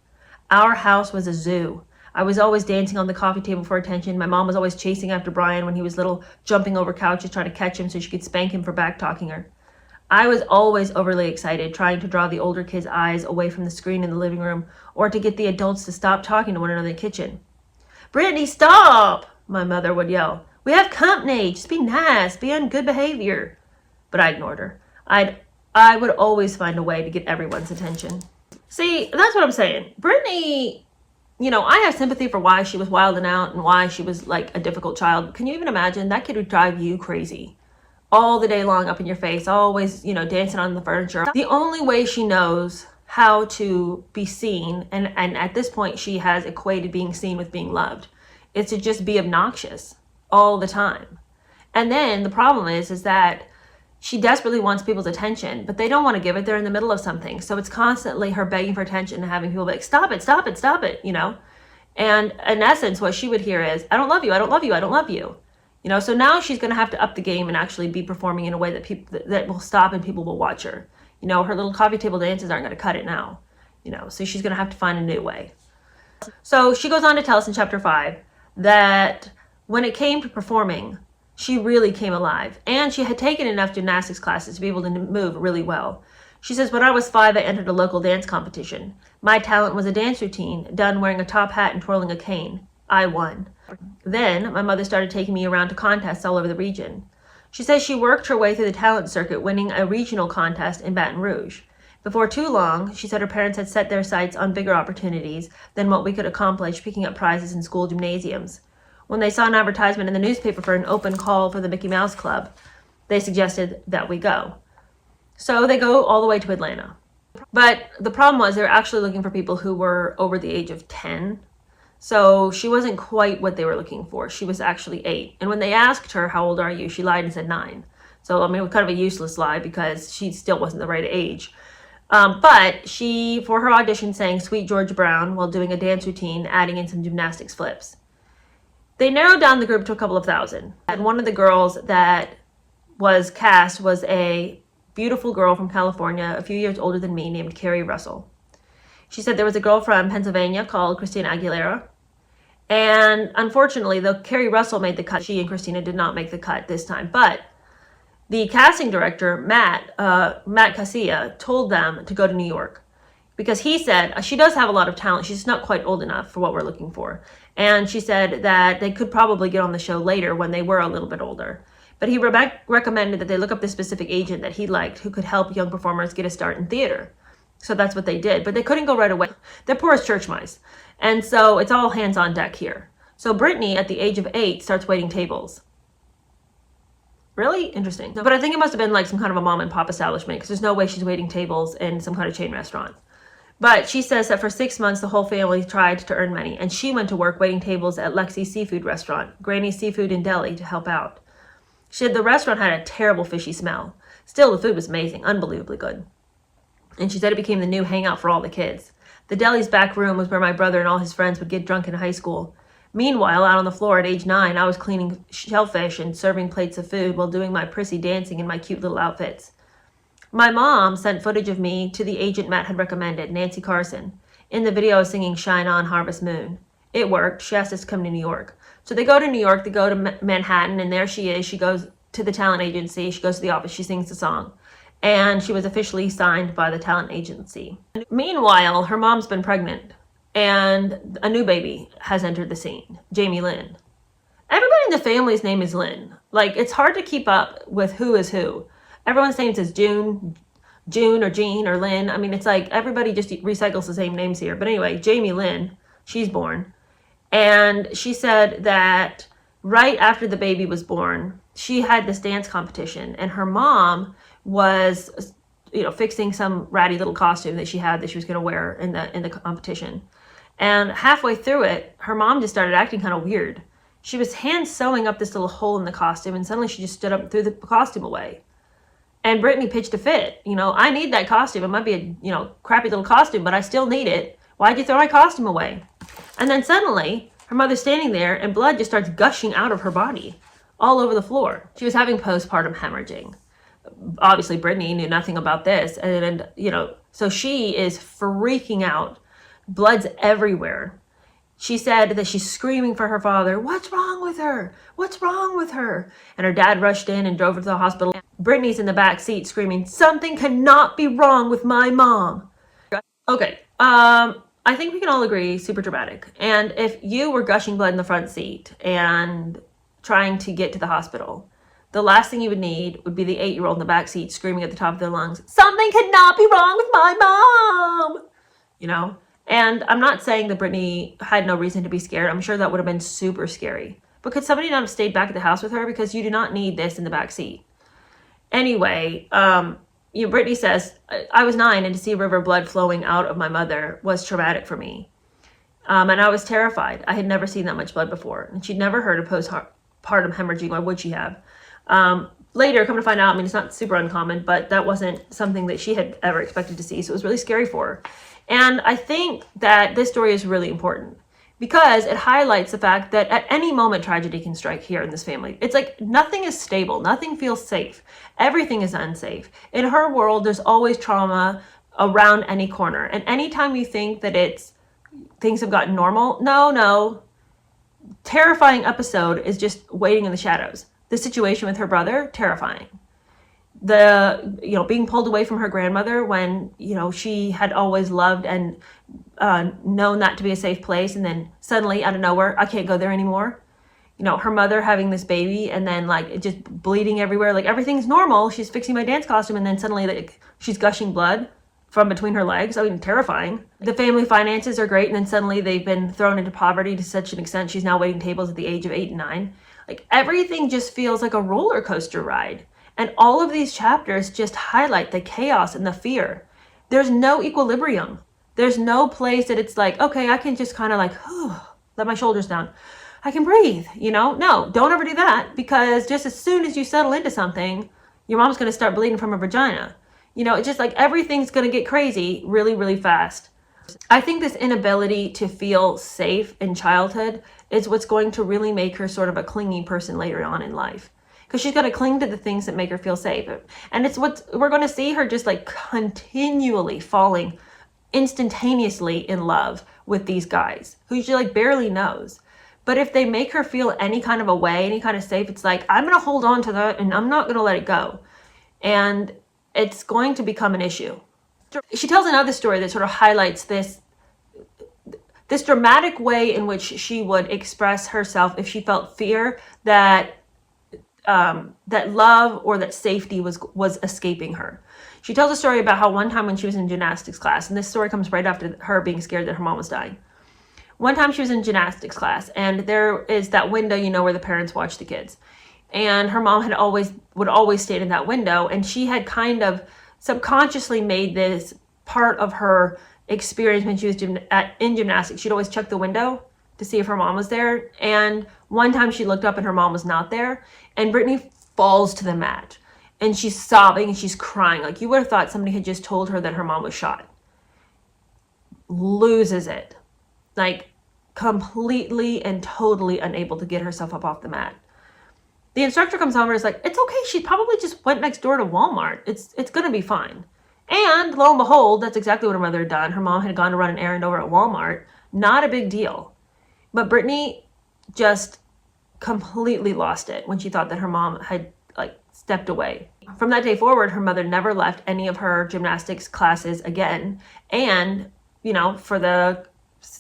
A: Our house was a zoo. I was always dancing on the coffee table for attention. My mom was always chasing after Brian when he was little, jumping over couches trying to catch him so she could spank him for back-talking her. I was always overly excited, trying to draw the older kids' eyes away from the screen in the living room or to get the adults to stop talking to one another in the kitchen. Brittany, stop! My mother would yell. We have company. Just be nice. Be on good behavior. But I ignored her. I would always find a way to get everyone's attention. See, that's what I'm saying. Brittany, I have sympathy for why she was wilding out and why she was like a difficult child. Can you even imagine? That kid would drive you crazy. All the day long up in your face, always, dancing on the furniture. The only way she knows how to be seen, and at this point she has equated being seen with being loved, is to just be obnoxious all the time. And then the problem is that she desperately wants people's attention, but they don't want to give it. They're in the middle of something. So it's constantly her begging for attention and having people be like, stop it, stop it, stop it, And in essence, what she would hear is, I don't love you, I don't love you, I don't love you. So now she's going to have to up the game and actually be performing in a way that people that will stop and people will watch her. Her little coffee table dances aren't going to cut it now. So she's going to have to find a new way. So she goes on to tell us in chapter 5 that when it came to performing, she really came alive. And she had taken enough gymnastics classes to be able to move really well. She says, when I was 5, I entered a local dance competition. My talent was a dance routine, done wearing a top hat and twirling a cane. I won. Then my mother started taking me around to contests all over the region. She says she worked her way through the talent circuit, winning a regional contest in Baton Rouge. Before too long, she said her parents had set their sights on bigger opportunities than what we could accomplish picking up prizes in school gymnasiums. When they saw an advertisement in the newspaper for an open call for the Mickey Mouse Club, they suggested that we go. So they go all the way to Atlanta. But the problem was they were actually looking for people who were over the age of 10. So she wasn't quite what they were looking for. She was actually 8. And when they asked her, how old are you? She lied and said 9. So, it was kind of a useless lie because she still wasn't the right age. But she, for her audition, sang Sweet George Brown while doing a dance routine, adding in some gymnastics flips. They narrowed down the group to a couple of thousand. And one of the girls that was cast was a beautiful girl from California, a few years older than me, named Carrie Russell. She said there was a girl from Pennsylvania called Christina Aguilera. And unfortunately, though Carrie Russell made the cut, she and Christina did not make the cut this time. But the casting director, Matt Casilla, told them to go to New York because he said she does have a lot of talent. She's not quite old enough for what we're looking for. And she said that they could probably get on the show later when they were a little bit older. But he recommended that they look up the specific agent that he liked who could help young performers get a start in theater. So that's what they did. But they couldn't go right away. They're poor as church mice. And so it's all hands on deck here. So Brittany, at the age of 8, starts waiting tables. Really interesting. But I think it must have been like some kind of a mom and pop establishment because there's no way she's waiting tables in some kind of chain restaurant. But she says that for 6 months, the whole family tried to earn money, and she went to work waiting tables at Lexi's seafood restaurant, Granny's Seafood in Delhi, to help out. The restaurant had a terrible fishy smell. Still, the food was amazing, unbelievably good. And she said it became the new hangout for all the kids. The deli's back room was where my brother and all his friends would get drunk in high school. Meanwhile, out on the floor at age 9, I was cleaning shellfish and serving plates of food while doing my prissy dancing in my cute little outfits. My mom sent footage of me to the agent Matt had recommended, Nancy Carson. In the video, I was singing Shine On, Harvest Moon. It worked. She asked us to come to New York. So they go to New York, they go to Manhattan, and there she is. She goes to the talent agency. She goes to the office. She sings the song. And she was officially signed by the talent agency. Meanwhile, her mom's been pregnant, and a new baby has entered the scene, Jamie Lynn. Everybody in the family's name is Lynn. Like, it's hard to keep up with who is who. Everyone's name says June or Jean or Lynn. I mean, it's like everybody just recycles the same names here. But anyway, Jamie Lynn, she's born. And she said that right after the baby was born, she had this dance competition, and her mom was, fixing some ratty little costume that she had that she was going to wear in the competition. And halfway through it, her mom just started acting kind of weird. She was hand sewing up this little hole in the costume, and suddenly she just stood up and threw the costume away. And Brittany pitched a fit. I need that costume. It might be a, crappy little costume, but I still need it. Why'd you throw my costume away? And then suddenly, her mother's standing there, and blood just starts gushing out of her body all over the floor. She was having postpartum hemorrhaging. Obviously, Brittany knew nothing about this. And so she is freaking out. Blood's everywhere. She said that she's screaming for her father. What's wrong with her? What's wrong with her? And her dad rushed in and drove her to the hospital. Brittany's in the back seat screaming, something cannot be wrong with my mom. Okay, I think we can all agree, super dramatic. And if you were gushing blood in the front seat and trying to get to the hospital, the last thing you would need would be the 8-year-old in the back seat screaming at the top of their lungs, something cannot be wrong with my mom. And I'm not saying that Brittany had no reason to be scared. I'm sure that would have been super scary. But could somebody not have stayed back at the house with her? Because you do not need this in the back seat. Anyway, Brittany says, I was 9, and to see a river of blood flowing out of my mother was traumatic for me. And I was terrified. I had never seen that much blood before. And she'd never heard of postpartum hemorrhaging. Why would she have? Later, come to find out, it's not super uncommon, but that wasn't something that she had ever expected to see. So it was really scary for her. And I think that this story is really important because it highlights the fact that at any moment tragedy can strike here in this family. It's like nothing is stable. Nothing feels safe. Everything is unsafe. In her world, there's always trauma around any corner. And anytime you think that things have gotten normal, no. Terrifying episode is just waiting in the shadows. The situation with her brother, terrifying. Being pulled away from her grandmother when, she had always loved and known that to be a safe place. And then suddenly out of nowhere, I can't go there anymore. Her mother having this baby and then just bleeding everywhere. Everything's normal. She's fixing my dance costume. And then suddenly she's gushing blood from between her legs. Terrifying. The family finances are great. And then suddenly they've been thrown into poverty to such an extent. She's now waiting tables at the age of 8 and 9. Everything just feels like a roller coaster ride. And all of these chapters just highlight the chaos and the fear. There's no equilibrium. There's no place that it's okay, I can just kind of let my shoulders down. I can breathe, No, don't ever do that, because just as soon as you settle into something, your mom's going to start bleeding from her vagina. It's just everything's going to get crazy really, really fast. I think this inability to feel safe in childhood is what's going to really make her sort of a clingy person later on in life. Because she's got to cling to the things that make her feel safe. And it's what we're going to see her just continually falling instantaneously in love with these guys who she barely knows. But if they make her feel any kind of a way, any kind of safe, it's I'm going to hold on to that and I'm not going to let it go. And it's going to become an issue. She tells another story that sort of highlights this dramatic way in which she would express herself if she felt fear that love or that safety was escaping her. She tells a story about how one time when she was in gymnastics class, and this story comes right after her being scared that her mom was dying. One time she was in gymnastics class, and there is that window, where the parents watch the kids. And her mom would always stand in that window, and she had kind of subconsciously made this part of her experience when she was in gymnastics. She'd always check the window to see if her mom was there. And one time she looked up and her mom was not there. And Brittany falls to the mat. And she's sobbing and she's crying. Like you would have thought somebody had just told her that her mom was shot. Loses it. Like completely and totally unable to get herself up off the mat. The instructor comes over and is like, it's okay. She probably just went next door to Walmart. It's going to be fine. And lo and behold, that's exactly what her mother had done. Her mom had gone to run an errand over at Walmart. Not a big deal. But Brittany just completely lost it when she thought that her mom had stepped away. From that day forward, her mother never left any of her gymnastics classes again. And, for the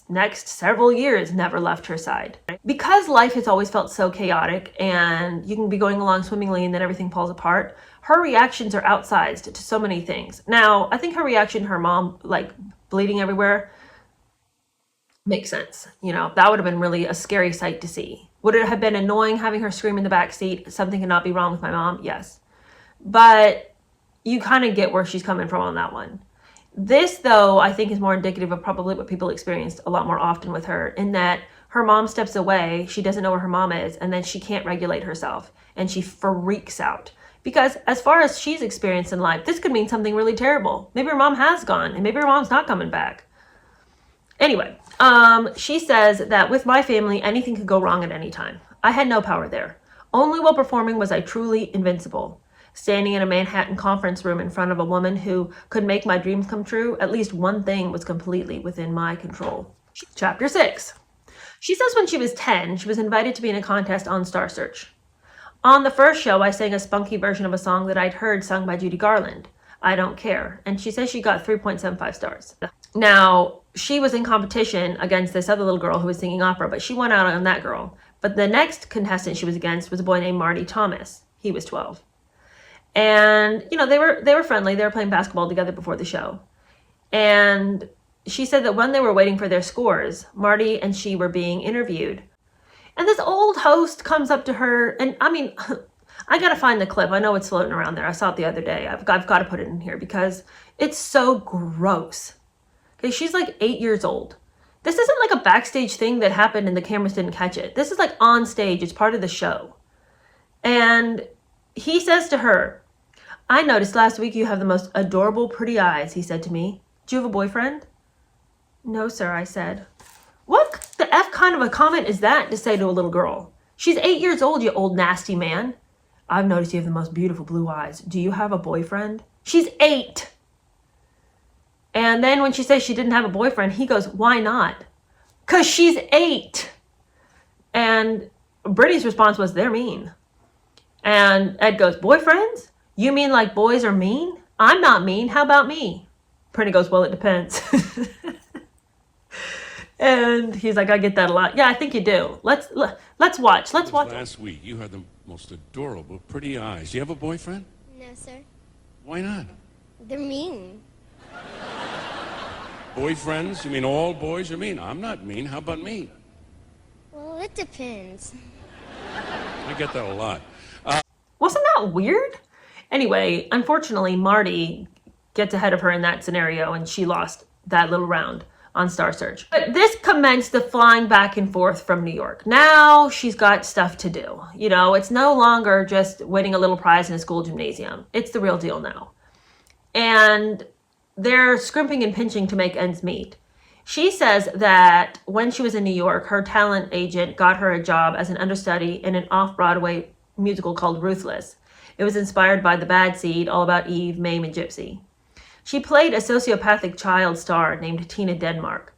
A: next several years, never left her side. Because life has always felt so chaotic and you can be going along swimmingly and then everything falls apart, her reactions are outsized to so many things. Now, I think her reaction to her mom, bleeding everywhere, makes sense. That would have been really a scary sight to see. Would it have been annoying having her scream in the back seat, something cannot be wrong with my mom? Yes. But you kind of get where she's coming from on that one. This, though, I think is more indicative of probably what people experienced a lot more often with her, in that her mom steps away, she doesn't know where her mom is, and then she can't regulate herself, and she freaks out. Because as far as she's experienced in life, this could mean something really terrible. Maybe her mom has gone, and maybe her mom's not coming back. Anyway, she says that with my family, anything could go wrong at any time. I had no power there. Only while performing was I truly invincible. Standing in a Manhattan conference room in front of a woman who could make my dreams come true, at least one thing was completely within my control. Chapter 6. She says when she was 10, she was invited to be in a contest on Star Search. On the first show, I sang a spunky version of a song that I'd heard sung by Judy Garland, I Don't Care, and she says she got 3.75 stars. Now, she was in competition against this other little girl who was singing opera, but she won out on that girl. But the next contestant she was against was a boy named Marty Thomas. He was 12. And, they were friendly. They were playing basketball together before the show. And she said that when they were waiting for their scores, Marty and she were being interviewed. And this old host comes up to her. And I got to find the clip. I know it's floating around there. I saw it the other day. I've got to put it in here because it's so gross. Okay, she's 8 years old. This isn't like a backstage thing that happened and the cameras didn't catch it. This is on stage. It's part of the show. And he says to her, I noticed last week you have the most adorable, pretty eyes, he said to me. Do you have a boyfriend? No, sir, I said. What the F kind of a comment is that to say to a little girl? She's 8 years old, you old nasty man. I've noticed you have the most beautiful blue eyes. Do you have a boyfriend? She's 8. And then when she says she didn't have a boyfriend, he goes, why not? 'Cause she's 8. And Brittany's response was, they're mean. And Ed goes, boyfriends? You mean like boys are mean? I'm not mean. How about me? Brittany goes, well, it depends. And he's like, I get that a lot. Yeah, I think you do. Let's watch. Let's watch.
B: Last week, you had the most adorable, pretty eyes. Do you have a boyfriend?
C: No, sir.
B: Why not?
C: They're mean.
B: Boyfriends? You mean all boys are mean? I'm not mean. How about me?
C: Well, it depends.
B: I get that a lot.
A: Wasn't that weird? Anyway, unfortunately, Marty gets ahead of her in that scenario and she lost that little round on Star Search. But this commenced the flying back and forth from New York. Now she's got stuff to do. It's no longer just winning a little prize in a school gymnasium. It's the real deal now. And they're scrimping and pinching to make ends meet. She says that when she was in New York, her talent agent got her a job as an understudy in an off-Broadway musical called Ruthless. It was inspired by The Bad Seed, all about Eve, Mame, and Gypsy. She played a sociopathic child star named Tina Denmark.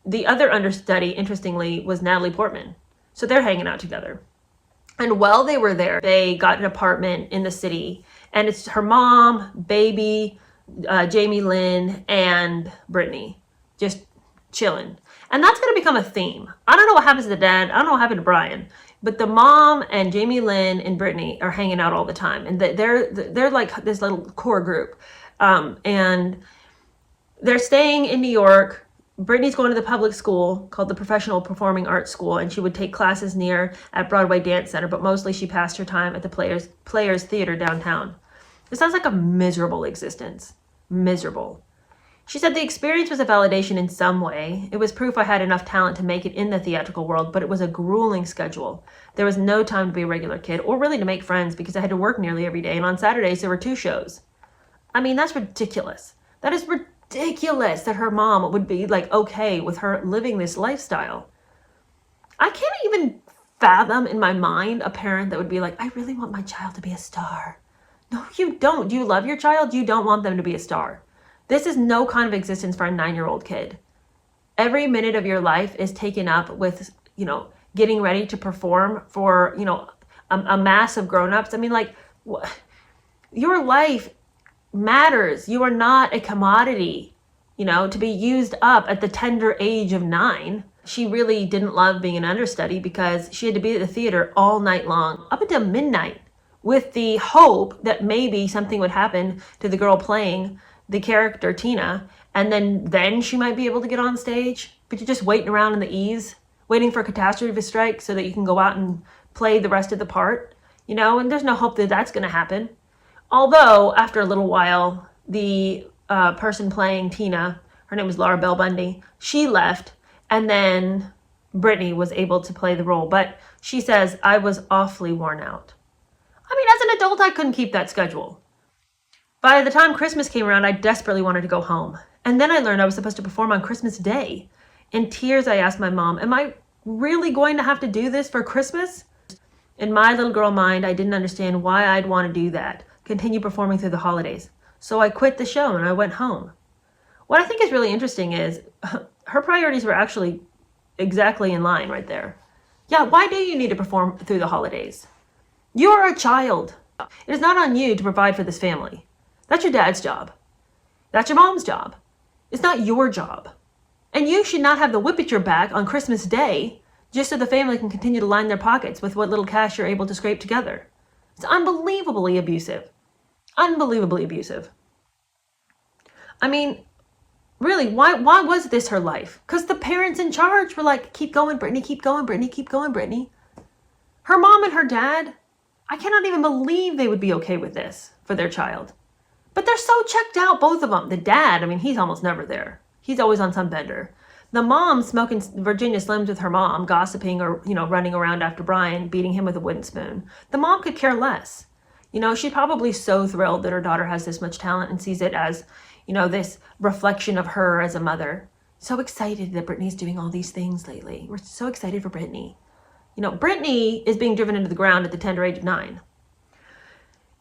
A: The other understudy, interestingly, was Natalie Portman. So they're hanging out together. And while they were there, they got an apartment in the city. And it's her mom, baby, Jamie Lynn, and Brittany. Just chilling. And that's going to become a theme. I don't know what happens to dad. I don't know what happened to Brian. But the mom and Jamie Lynn and Brittany are hanging out all the time. And they're like this little core group. And they're staying in New York. Brittany's going to the public school called the Professional Performing Arts School. And she would take classes near at Broadway Dance Center. But mostly she passed her time at the Players Theater downtown. It sounds like a miserable existence. Miserable. She said the experience was a validation in some way. It was proof I had enough talent to make it in the theatrical world, but it was a grueling schedule. There was no time to be a regular kid or really to make friends because I had to work nearly every day, and on Saturdays there were 2 shows. I mean, that's ridiculous. That is ridiculous that her mom would be like okay with her living this lifestyle. I can't even fathom in my mind a parent that would be like, I really want my child to be a star. No, you don't. Do you love your child? You don't want them to be a star. This is no kind of existence for a 9-year-old kid. Every minute of your life is taken up with, getting ready to perform for, a mass of grown-ups. I mean, like, your life matters. You are not a commodity, to be used up at the tender age of 9. She really didn't love being an understudy because she had to be at the theater all night long, up until midnight, with the hope that maybe something would happen to the girl playing the character Tina, and then she might be able to get on stage. But you're just waiting around in the ease, waiting for a catastrophe to strike so that you can go out and play the rest of the part, and there's no hope that that's going to happen. Although, after a little while, the person playing Tina, her name was Laura Bell Bundy, she left, and then Brittany was able to play the role. But she says, I was awfully worn out. I mean, as an adult, I couldn't keep that schedule. By the time Christmas came around, I desperately wanted to go home. And then I learned I was supposed to perform on Christmas Day. In tears, I asked my mom, am I really going to have to do this for Christmas? In my little girl mind, I didn't understand why I'd want to do that, continue performing through the holidays. So I quit the show and I went home. What I think is really interesting is her priorities were actually exactly in line right there. Yeah, why do you need to perform through the holidays? You are a child. It is not on you to provide for this family. That's your dad's job. That's your mom's job. It's not your job. And you should not have the whip at your back on Christmas Day just so the family can continue to line their pockets with what little cash you're able to scrape together. It's unbelievably abusive. Unbelievably abusive. I mean, really, why was this her life? Because the parents in charge were like, keep going, Brittany, keep going, Brittany, keep going, Brittany. Her mom and her dad, I cannot even believe they would be okay with this for their child. But they're so checked out, both of them. The dad, I mean, he's almost never there. He's always on some bender. The mom smoking Virginia Slims with her mom, gossiping or, running around after Brian, beating him with a wooden spoon. The mom could care less. She's probably so thrilled that her daughter has this much talent and sees it as, this reflection of her as a mother. So excited that Brittany's doing all these things lately. We're so excited for Brittany. Brittany is being driven into the ground at the tender age of 9.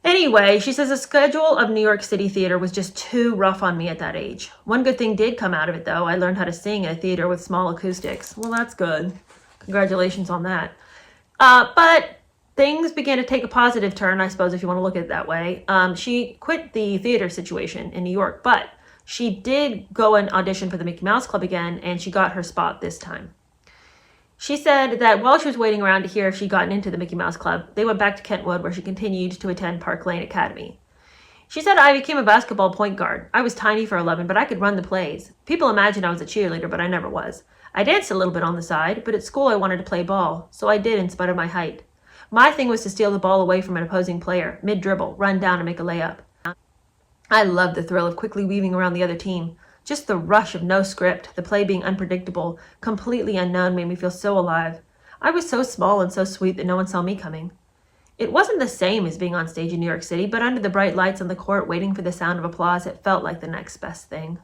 A: Anyway, she says the schedule of New York City theater was just too rough on me at that age. One good thing did come out of it, though. I learned how to sing in a theater with small acoustics. Well, that's good. Congratulations on that. But things began to take a positive turn, I suppose, if you want to look at it that way. She quit the theater situation in New York, but she did go and audition for the Mickey Mouse Club again, and she got her spot this time. She said that while she was waiting around to hear if she'd gotten into the Mickey Mouse Club, they went back to Kentwood, where she continued to attend Park Lane Academy. She said, I became a basketball point guard. I was tiny for 11, but I could run the plays. People imagined I was a cheerleader, but I never was. I danced a little bit on the side, but at school I wanted to play ball, so I did in spite of my height. My thing was to steal the ball away from an opposing player, mid-dribble, run down and make a layup. I loved the thrill of quickly weaving around the other team. Just the rush of no script, the play being unpredictable, completely unknown made me feel so alive. I was so small and so sweet that no one saw me coming. It wasn't the same as being on stage in New York City, but under the bright lights on the court waiting for the sound of applause, it felt like the next best thing.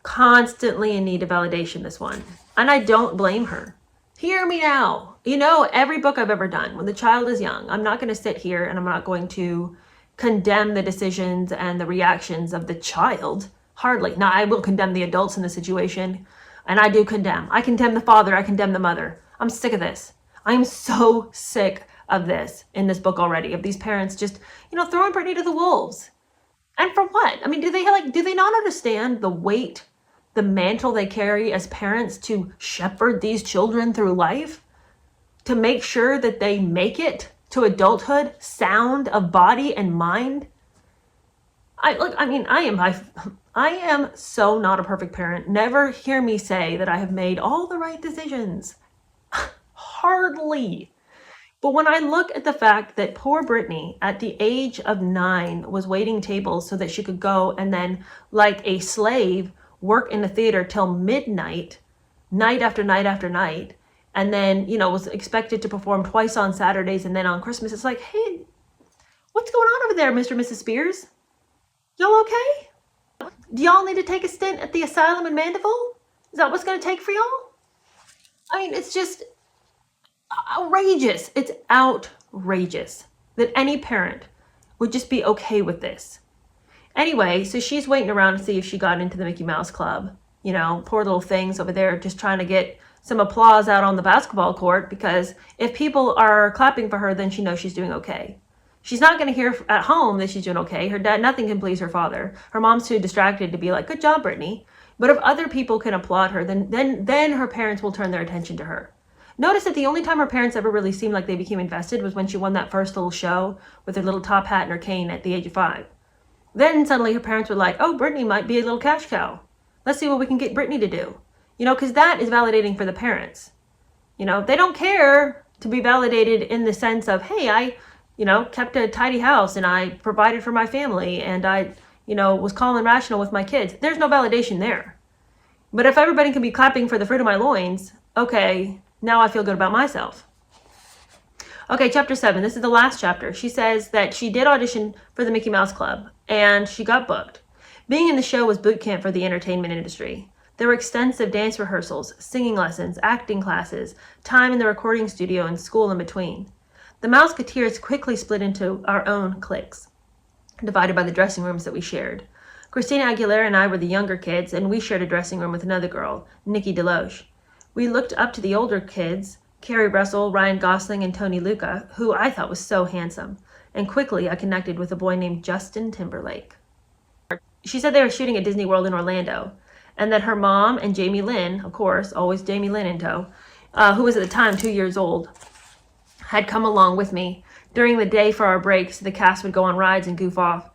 A: Constantly in need of validation, this one. And I don't blame her. Hear me now. Every book I've ever done, when the child is young, I'm not going to sit here and I'm not going to condemn the decisions and the reactions of the child. Hardly. Now, I will condemn the adults in the situation, and I do condemn. I condemn the father. I condemn the mother. I'm sick of this. I am so sick of this in this book already, of these parents just, throwing Brittany to the wolves. And for what? I mean, do they not understand the weight, the mantle they carry as parents to shepherd these children through life? To make sure that they make it to adulthood, sound of body and mind? I am so not a perfect parent. Never hear me say that I have made all the right decisions. Hardly. But when I look at the fact that poor Brittany at the age of 9 was waiting tables so that she could go and then, like a slave, work in the theater till midnight, night after night after night, and then, was expected to perform twice on Saturdays and then on Christmas, it's like, hey, what's going on over there, Mr. and Mrs. Spears? Y'all okay? Do y'all need to take a stint at the asylum in Mandeville? Is that what's going to take for y'all? I mean, it's just outrageous. It's outrageous that any parent would just be okay with this. Anyway, so she's waiting around to see if she got into the Mickey Mouse Club. Poor little things over there just trying to get some applause out on the basketball court, because if people are clapping for her, then she knows she's doing okay. She's not going to hear at home that she's doing okay. Her dad, nothing can please her father. Her mom's too distracted to be like, good job, Brittany. But if other people can applaud her, then her parents will turn their attention to her. Notice that the only time her parents ever really seemed like they became invested was when she won that first little show with her little top hat and her cane at the age of 5. Then suddenly her parents were like, oh, Brittany might be a little cash cow. Let's see what we can get Brittany to do. Because that is validating for the parents. They don't care to be validated in the sense of, hey, I kept a tidy house and I provided for my family and I, was calm and rational with my kids. There's no validation there. But if everybody can be clapping for the fruit of my loins, okay, now I feel good about myself. Okay, chapter 7. This is the last chapter. She says that she did audition for the Mickey Mouse Club and she got booked. Being in the show was boot camp for the entertainment industry. There were extensive dance rehearsals, singing lessons, acting classes, time in the recording studio, and school in between. The Mouseketeers quickly split into our own cliques, divided by the dressing rooms that we shared. Christina Aguilera and I were the younger kids, and we shared a dressing room with another girl, Nikki Deloche. We looked up to the older kids, Carrie Russell, Ryan Gosling, and Tony Luca, who I thought was so handsome, and quickly I connected with a boy named Justin Timberlake. She said they were shooting at Disney World in Orlando, and that her mom and Jamie Lynn, of course, always Jamie Lynn in tow, who was at the time 2 years old, had come along with me. During the day for our breaks, the cast would go on rides and goof off.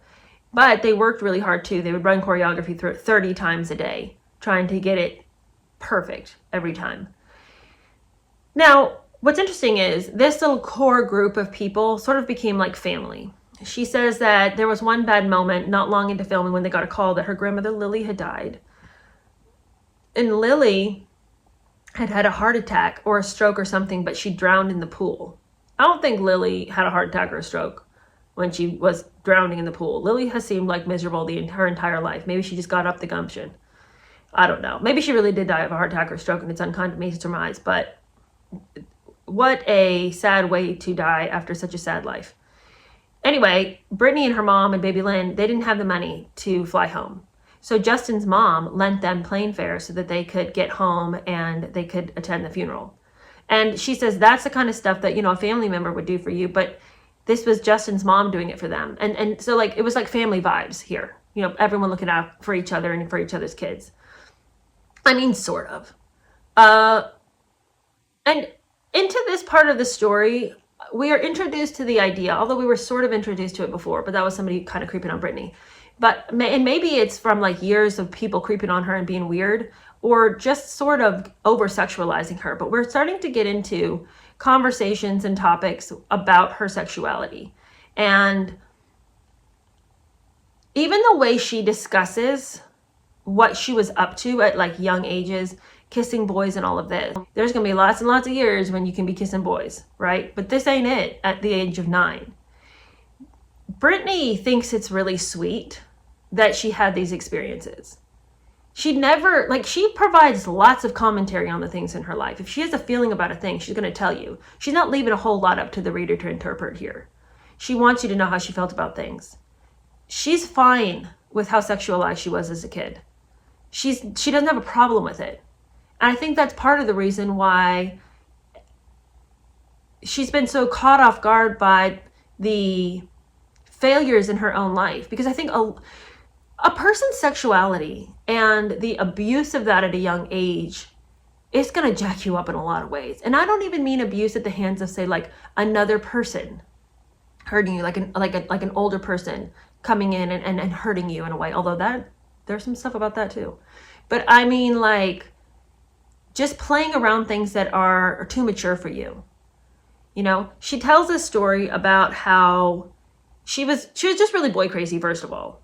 A: But they worked really hard too. They would run choreography through 30 times a day, trying to get it perfect every time. Now, what's interesting is this little core group of people sort of became like family. She says that there was one bad moment not long into filming when they got a call that her grandmother Lily had died. And Lily had had a heart attack or a stroke or something, but she drowned in the pool. I don't think Lily had a heart attack or a stroke when she was drowning in the pool. Lily has seemed like miserable her entire life. Maybe she just got up the gumption. I don't know. Maybe she really did die of a heart attack or stroke and it's unkind to me to surmise, but what a sad way to die after such a sad life. Anyway, Brittany and her mom and baby Lynn, they didn't have the money to fly home. So Justin's mom lent them plane fare so that they could get home and they could attend the funeral. And she says that's the kind of stuff that, a family member would do for you, but this was Justin's mom doing it for them. And so like, it was like family vibes here, everyone looking out for each other and for each other's kids. I mean, sort of. And into this part of the story, we are introduced to the idea, although we were sort of introduced to it before, but that was somebody kind of creeping on Brittany. And maybe it's from like years of people creeping on her and being weird, or just sort of over-sexualizing her. But we're starting to get into conversations and topics about her sexuality. And even the way she discusses what she was up to at like young ages, kissing boys and all of this. There's going to be lots and lots of years when you can be kissing boys, right? But this ain't it at the age of 9. Brittany thinks it's really sweet that she had these experiences. She provides lots of commentary on the things in her life. If she has a feeling about a thing, she's going to tell you. She's not leaving a whole lot up to the reader to interpret here. She wants you to know how she felt about things. She's fine with how sexualized she was as a kid. She doesn't have a problem with it. And I think that's part of the reason why she's been so caught off guard by the failures in her own life. Because I think a person's sexuality and the abuse of that at a young age is going to jack you up in a lot of ways. And I don't even mean abuse at the hands of, say, like another person hurting you, like an older person coming in and hurting you in a way. Although there's some stuff about that too. But I mean like just playing around things that are too mature for you. You know, she tells this story about how she was just really boy crazy, first of all.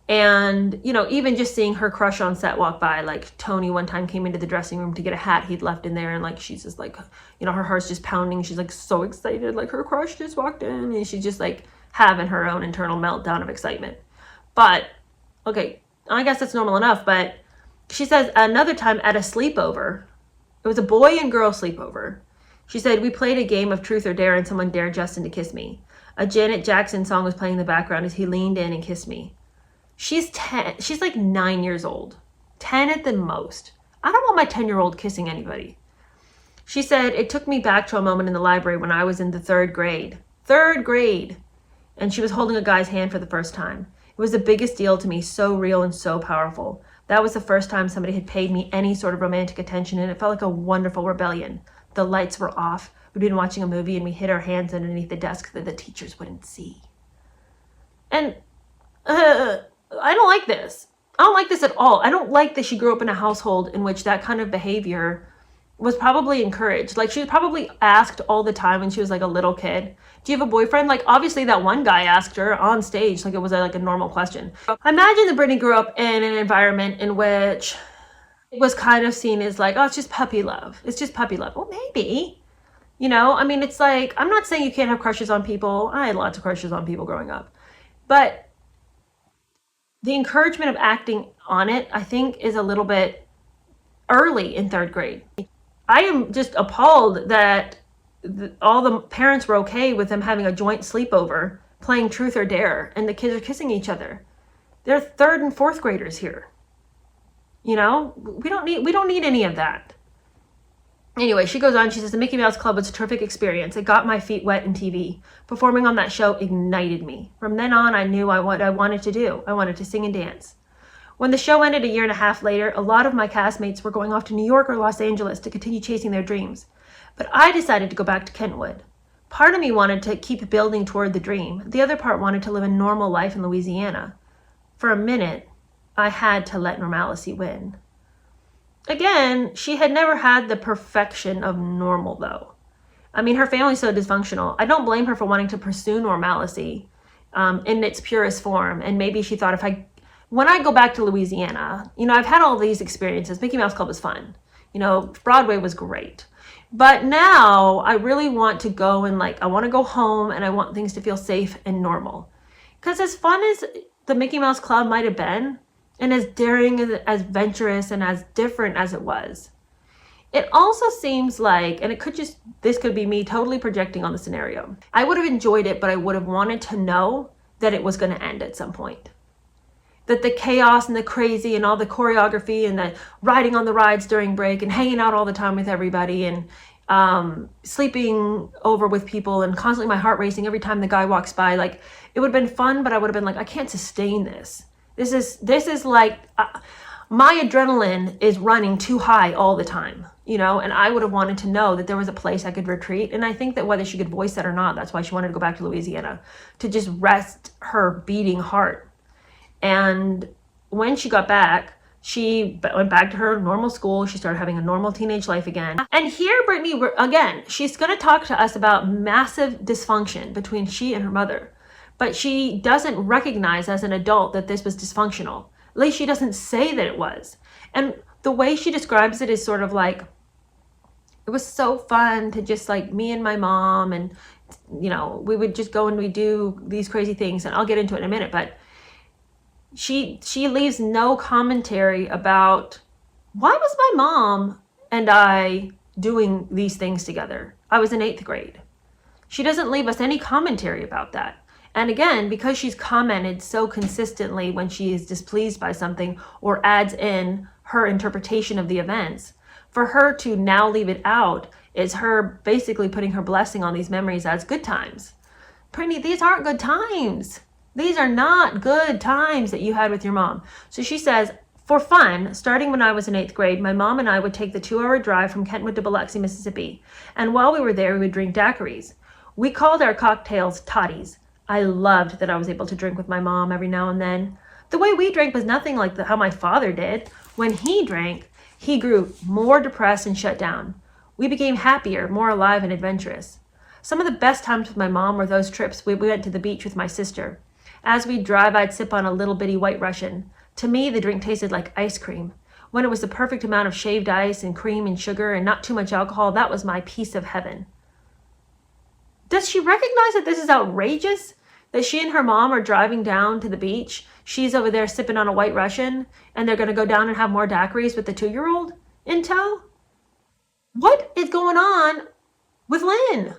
A: And, you know, even just seeing her crush on set walk by, like Tony one time came into the dressing room to get a hat he'd left in there. And like, she's just like, you know, her heart's just pounding. She's like so excited, like her crush just walked in, and she's just like having her own internal meltdown of excitement. But, okay, I guess that's normal enough. But she says another time at a sleepover, it was a boy and girl sleepover. She said, we played a game of truth or dare and someone dared Justin to kiss me. A Janet Jackson song was playing in the background as he leaned in and kissed me. She's 10. She's like 9 years old. 10 at the most. I don't want my 10-year-old kissing anybody. She said, it took me back to a moment in the library when I was in the third grade. Third grade. And she was holding a guy's hand for the first time. It was the biggest deal to me, so real and so powerful. That was the first time somebody had paid me any sort of romantic attention, and it felt like a wonderful rebellion. The lights were off. We'd been watching a movie, and we hid our hands underneath the desk that the teachers wouldn't see. And, I don't like this. I don't like this at all. I don't like that she grew up in a household in which that kind of behavior was probably encouraged. Like, she was probably asked all the time when she was like a little kid, do you have a boyfriend? Like, obviously that one guy asked her on stage, like it was like a normal question. I imagine that Brittany grew up in an environment in which it was kind of seen as like, oh, it's just puppy love. It's just puppy love. Well, maybe. You know, I mean, it's like, I'm not saying you can't have crushes on people. I had lots of crushes on people growing up. But the encouragement of acting on it, I think, is a little bit early in third grade. I am just appalled that all the parents were okay with them having a joint sleepover, playing truth or dare, and the kids are kissing each other. They're third and fourth graders here. You know, we don't need any of that. Anyway, she goes on, she says, the Mickey Mouse Club was a terrific experience. It got my feet wet in TV. Performing on that show ignited me. From then on, I knew what I wanted to do. I wanted to sing and dance. When the show ended a year and a half later, a lot of my castmates were going off to New York or Los Angeles to continue chasing their dreams. But I decided to go back to Kentwood. Part of me wanted to keep building toward the dream. The other part wanted to live a normal life in Louisiana. For a minute, I had to let normalcy win. Again, she had never had the perfection of normal, though. I mean, her family's so dysfunctional. I don't blame her for wanting to pursue normalcy in its purest form. And maybe she thought, when I go back to Louisiana, you know, I've had all these experiences. Mickey Mouse Club was fun. You know, Broadway was great. But now I really want to go and I want to go home, and I want things to feel safe and normal. Because as fun as the Mickey Mouse Club might have been, and as daring, as adventurous, and as different as it was, it also seems like, and this could be me totally projecting on the scenario, I would have enjoyed it, but I would have wanted to know that it was going to end at some point. That the chaos and the crazy and all the choreography and the riding on the rides during break and hanging out all the time with everybody and sleeping over with people and constantly my heart racing every time the guy walks by, it would have been fun, but I would have been like, I can't sustain this. This is like, my adrenaline is running too high all the time, you know, and I would have wanted to know that there was a place I could retreat. And I think that whether she could voice that or not, that's why she wanted to go back to Louisiana, to just rest her beating heart. And when she got back, she went back to her normal school. She started having a normal teenage life again. And here, Brittany, again, she's going to talk to us about massive dysfunction between she and her mother. But she doesn't recognize as an adult that this was dysfunctional. At least she doesn't say that it was. And the way she describes it is sort of like, it was so fun to just me and my mom, and, you know, we would just go and we do these crazy things. And I'll get into it in a minute, but she leaves no commentary about, why was my mom and I doing these things together? I was in 8th grade. She doesn't leave us any commentary about that. And again, because she's commented so consistently when she is displeased by something or adds in her interpretation of the events, for her to now leave it out is her basically putting her blessing on these memories as good times. Brittany, these aren't good times. These are not good times that you had with your mom. So she says, for fun, starting when I was in 8th grade, my mom and I would take the 2-hour drive from Kentwood to Biloxi, Mississippi. And while we were there, we would drink daiquiris. We called our cocktails toddies. I loved that I was able to drink with my mom every now and then. The way we drank was nothing like how my father did. When he drank, he grew more depressed and shut down. We became happier, more alive and adventurous. Some of the best times with my mom were those trips we went to the beach with my sister. As we'd drive, I'd sip on a little bitty White Russian. To me, the drink tasted like ice cream. When it was the perfect amount of shaved ice and cream and sugar and not too much alcohol, that was my piece of heaven. Does she recognize that this is outrageous? That she and her mom are driving down to the beach. She's over there sipping on a White Russian, and they're going to go down and have more daiquiris with the 2-year-old in tow? What is going on with Lynn?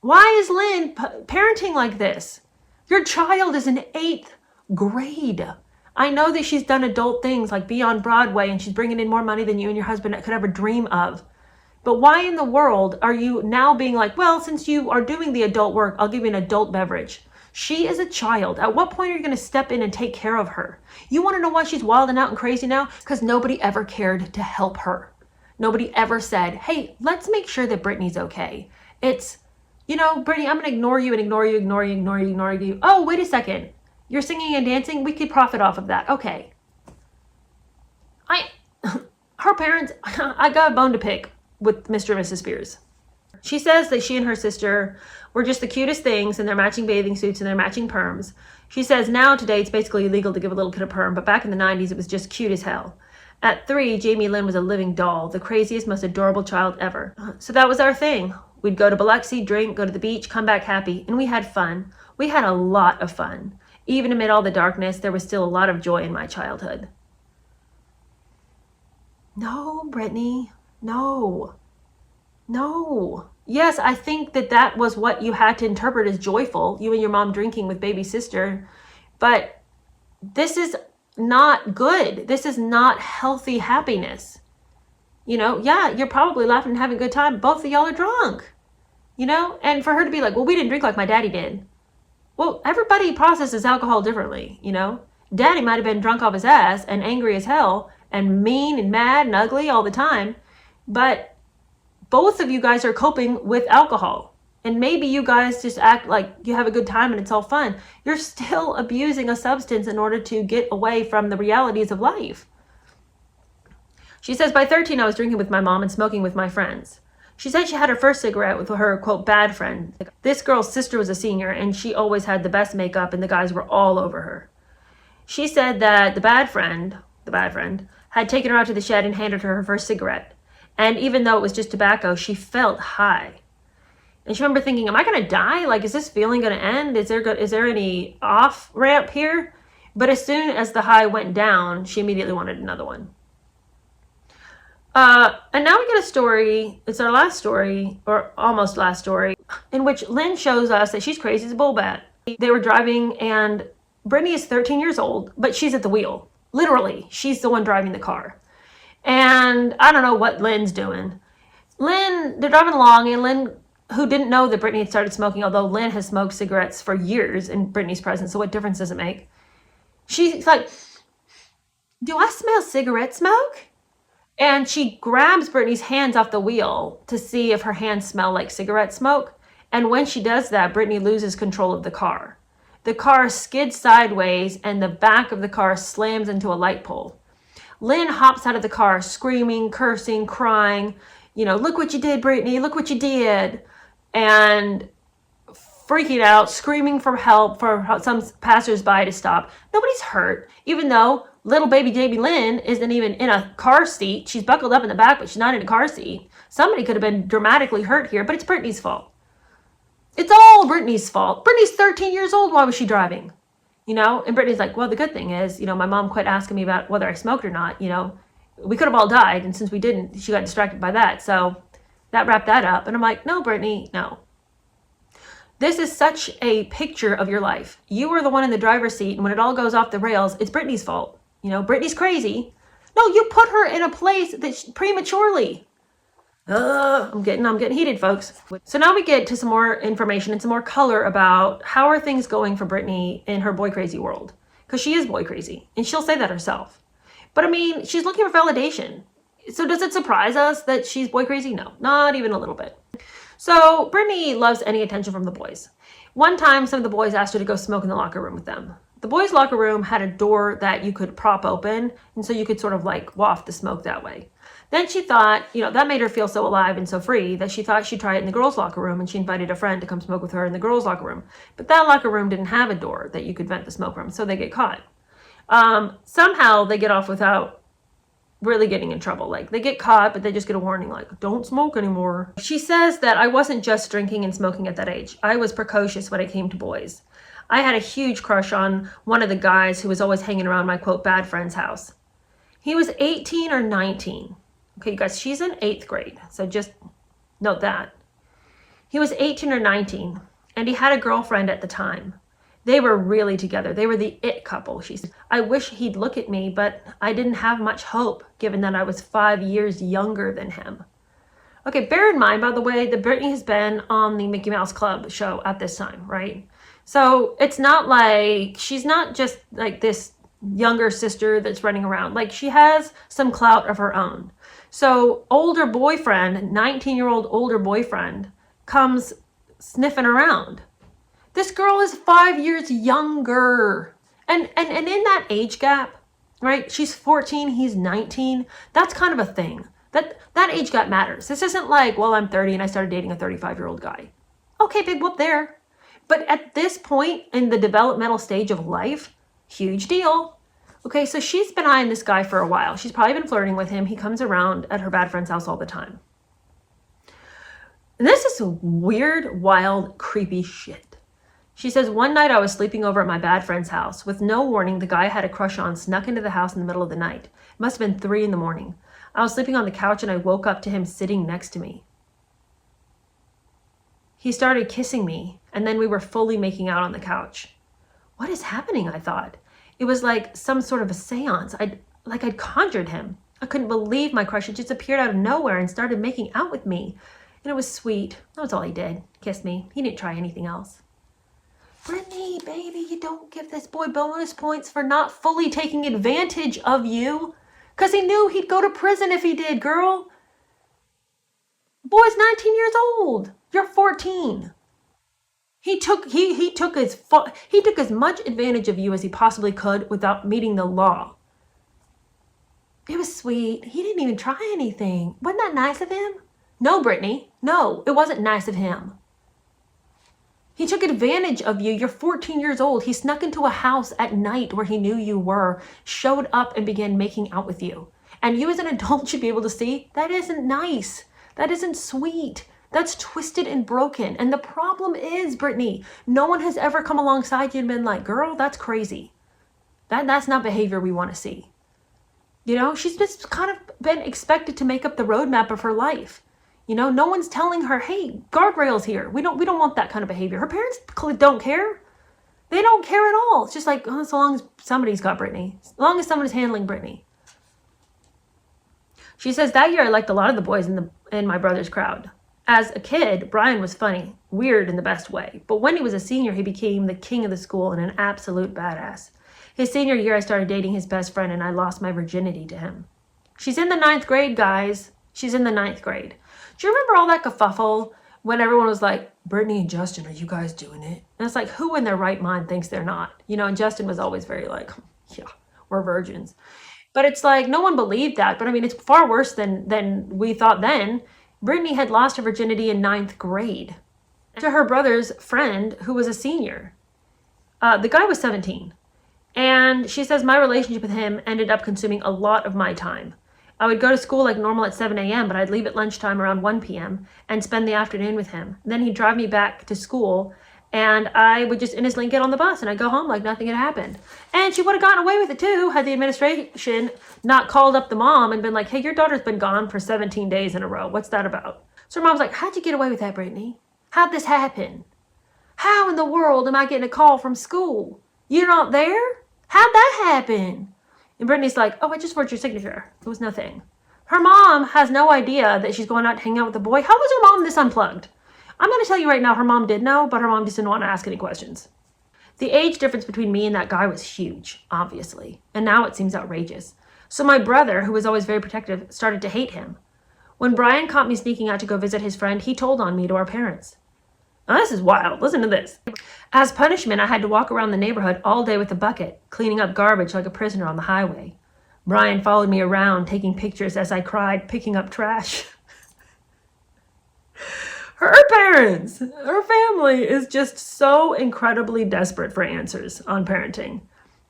A: Why is Lynn parenting like this? Your child is in 8th grade. I know that she's done adult things like be on Broadway and she's bringing in more money than you and your husband could ever dream of. But why in the world are you now being like, well, since you are doing the adult work, I'll give you an adult beverage? She is a child. At what point are you going to step in and take care of her? You want to know why she's wilding out and crazy now? Because nobody ever cared to help her. Nobody ever said, hey, let's make sure that Brittany's okay. It's, Brittany, I'm going to ignore you and ignore you. Oh, wait a second. You're singing and dancing? We could profit off of that. Okay. Her parents, I got a bone to pick with Mr. and Mrs. Spears. She says that she and her sister were just the cutest things in their matching bathing suits and their matching perms. She says now today it's basically illegal to give a little kid a perm, but back in the 90s it was just cute as hell. At 3, Jamie Lynn was a living doll, the craziest, most adorable child ever. So that was our thing. We'd go to Biloxi, drink, go to the beach, come back happy, and we had fun. We had a lot of fun. Even amid all the darkness, there was still a lot of joy in my childhood. No, Brittany, no. Yes, I think that was what you had to interpret as joyful, you and your mom drinking with baby sister, but this is not good. This is not healthy happiness. Yeah, you're probably laughing and having a good time. Both of y'all are drunk, and for her to be like, well, we didn't drink like my daddy did. Well, everybody processes alcohol differently, Daddy might have been drunk off his ass and angry as hell and mean and mad and ugly all the time, but both of you guys are coping with alcohol. And maybe you guys just act like you have a good time and it's all fun. You're still abusing a substance in order to get away from the realities of life. She says, by 13, I was drinking with my mom and smoking with my friends. She said she had her first cigarette with her, quote, bad friend. This girl's sister was a senior and she always had the best makeup and the guys were all over her. She said that the bad friend, had taken her out to the shed and handed her her first cigarette. And even though it was just tobacco, she felt high. And she remember thinking, am I going to die? Like, is this feeling going to end? Is there any off ramp here? But as soon as the high went down, she immediately wanted another one. And now we get a story. It's our last story, or almost last story, in which Lynn shows us that she's crazy as a bull bat. They were driving and Brittany is 13 years old, but she's at the wheel. Literally, she's the one driving the car. And I don't know what Lynn's doing. They're driving along, and Lynn, who didn't know that Brittany had started smoking, although Lynn has smoked cigarettes for years in Brittany's presence, so what difference does it make? She's like, do I smell cigarette smoke? And she grabs Brittany's hands off the wheel to see if her hands smell like cigarette smoke. And when she does that, Brittany loses control of the car. The car skids sideways, and the back of the car slams into a light pole. Lynn hops out of the car screaming, cursing, crying, look what you did, Brittany, look what you did. And freaking out, screaming for help for some passersby to stop. Nobody's hurt, even though little baby Jamie Lynn isn't even in a car seat. She's buckled up in the back, but she's not in a car seat. Somebody could have been dramatically hurt here, but it's Brittany's fault. It's all Brittany's fault. Brittany's 13 years old. Why was she driving? And Brittany's like, well, the good thing is, my mom quit asking me about whether I smoked or not. We could have all died. And since we didn't, she got distracted by that. So that wrapped that up. And I'm like, no, Brittany, no. This is such a picture of your life. You were the one in the driver's seat. And when it all goes off the rails, it's Brittany's fault. Brittany's crazy. No, you put her in a place that prematurely. I'm getting heated, folks. So now we get to some more information and some more color about how are things going for Brittany in her boy crazy world. Because she is boy crazy, and she'll say that herself. But I mean, she's looking for validation. So does it surprise us that she's boy crazy? No, not even a little bit. So Brittany loves any attention from the boys. One time, some of the boys asked her to go smoke in the locker room with them. The boys' locker room had a door that you could prop open, and so you could sort of like waft the smoke that way. Then she thought, that made her feel so alive and so free that she thought she'd try it in the girls' locker room, and she invited a friend to come smoke with her in the girls' locker room. But that locker room didn't have a door that you could vent the smoke from, so they get caught. Somehow they get off without really getting in trouble. Like, they get caught, but they just get a warning, like, don't smoke anymore. She says that I wasn't just drinking and smoking at that age. I was precocious when it came to boys. I had a huge crush on one of the guys who was always hanging around my, quote, bad friend's house. He was 18 or 19. Okay, you guys, she's in 8th grade, so just note that. He was 18 or 19, and he had a girlfriend at the time. They were really together. They were the it couple. She said, I wish he'd look at me, but I didn't have much hope, given that I was 5 years younger than him. Okay, bear in mind, by the way, that Brittany has been on the Mickey Mouse Club show at this time, right? So it's not like, she's not just like this younger sister that's running around. Like, she has some clout of her own. So older boyfriend, 19-year-old older boyfriend, comes sniffing around. This girl is 5 years younger. And in that age gap, right? She's 14, he's 19. That's kind of a thing. That age gap matters. This isn't like, well, I'm 30 and I started dating a 35-year-old guy. Okay, big whoop there. But at this point in the developmental stage of life, huge deal. Okay, so she's been eyeing this guy for a while. She's probably been flirting with him. He comes around at her bad friend's house all the time. And this is weird, wild, creepy shit. She says, one night I was sleeping over at my bad friend's house. With no warning, the guy I had a crush on snuck into the house in the middle of the night. It must have been 3 a.m. I was sleeping on the couch and I woke up to him sitting next to me. He started kissing me, and then we were fully making out on the couch. What is happening, I thought. It was like some sort of a seance. I'd conjured him. I couldn't believe my crush had just appeared out of nowhere and started making out with me. And it was sweet. That was all he did. Kissed me. He didn't try anything else. Brittany, baby, you don't give this boy bonus points for not fully taking advantage of you. Because he knew he'd go to prison if he did, girl. Boy's 19 years old. You're 14. He took as much advantage of you as he possibly could without meeting the law. It was sweet. He didn't even try anything. Wasn't that nice of him? No, Brittany. No, it wasn't nice of him. He took advantage of you. You're 14 years old. He snuck into a house at night where he knew you were, showed up and began making out with you. And you as an adult should be able to see that isn't nice. That isn't sweet. That's twisted and broken. And the problem is, Brittany, no one has ever come alongside you and been like, girl, that's crazy. That's not behavior we want to see. She's just kind of been expected to make up the roadmap of her life. No one's telling her, hey, guardrails here. We don't want that kind of behavior. Her parents don't care. They don't care at all. It's just like, oh, so long as somebody's got Brittany. As long as someone is handling Brittany. She says, that year I liked a lot of the boys in my brother's crowd. As a kid, Brian was funny, weird in the best way. But when he was a senior, he became the king of the school and an absolute badass. His senior year, I started dating his best friend and I lost my virginity to him. She's in the 9th grade, guys. She's in the 9th grade. Do you remember all that kerfuffle when everyone was like, Brittany and Justin, are you guys doing it? And it's like, who in their right mind thinks they're not? And Justin was always very like, yeah, we're virgins. But it's like, no one believed that. But I mean, it's far worse than we thought then. Brittany had lost her virginity in 9th grade to her brother's friend who was a senior. The guy was 17. And she says my relationship with him ended up consuming a lot of my time. I would go to school like normal at 7 a.m., but I'd leave at lunchtime around 1 p.m. and spend the afternoon with him. Then he'd drive me back to school, and I would just innocently get on the bus, and I'd go home like nothing had happened. And she would have gotten away with it, too, had the administration not called up the mom and been like, hey, your daughter's been gone for 17 days in a row. What's that about? So her mom's like, how'd you get away with that, Brittany? How'd this happen? How in the world am I getting a call from school? You're not there? How'd that happen? And Brittany's like, oh, I just wrote your signature. It was nothing. Her mom has no idea that she's going out to hang out with the boy. How was her mom this unplugged? I'm going to tell you right now, her mom did know, but her mom just didn't want to ask any questions. The age difference between me and that guy was huge, obviously. And now it seems outrageous. So my brother, who was always very protective, started to hate him. When Brian caught me sneaking out to go visit his friend, he told on me to our parents. Now, this is wild. Listen to this. As punishment, I had to walk around the neighborhood all day with a bucket, cleaning up garbage like a prisoner on the highway. Brian followed me around, taking pictures as I cried, picking up trash. Her parents, her family is just so incredibly desperate for answers on parenting.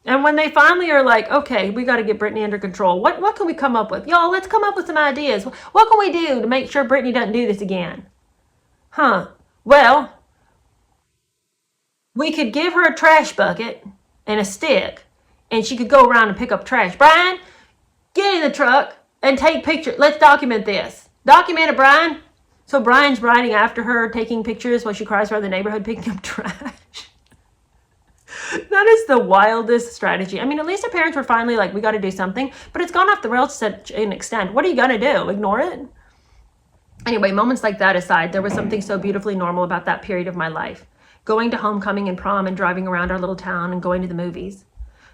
A: And when they finally are like, okay, we got to get Brittany under control, what can we come up with? Y'all, let's come up with some ideas. What can we do to make sure Brittany doesn't do this again? Well, we could give her a trash bucket and a stick, and she could go around and pick up trash. Brian, get in the truck and take pictures. Let's document this. Document it, Brian. So Brian's riding after her, taking pictures while she cries around the neighborhood, picking up trash. That is the wildest strategy. I mean, at least her parents were finally like, we got to do something. But it's gone off the rails to such an extent. What are you going to do? Ignore it? Anyway, moments like that aside, there was something so beautifully normal about that period of my life. Going to homecoming and prom and driving around our little town and going to the movies.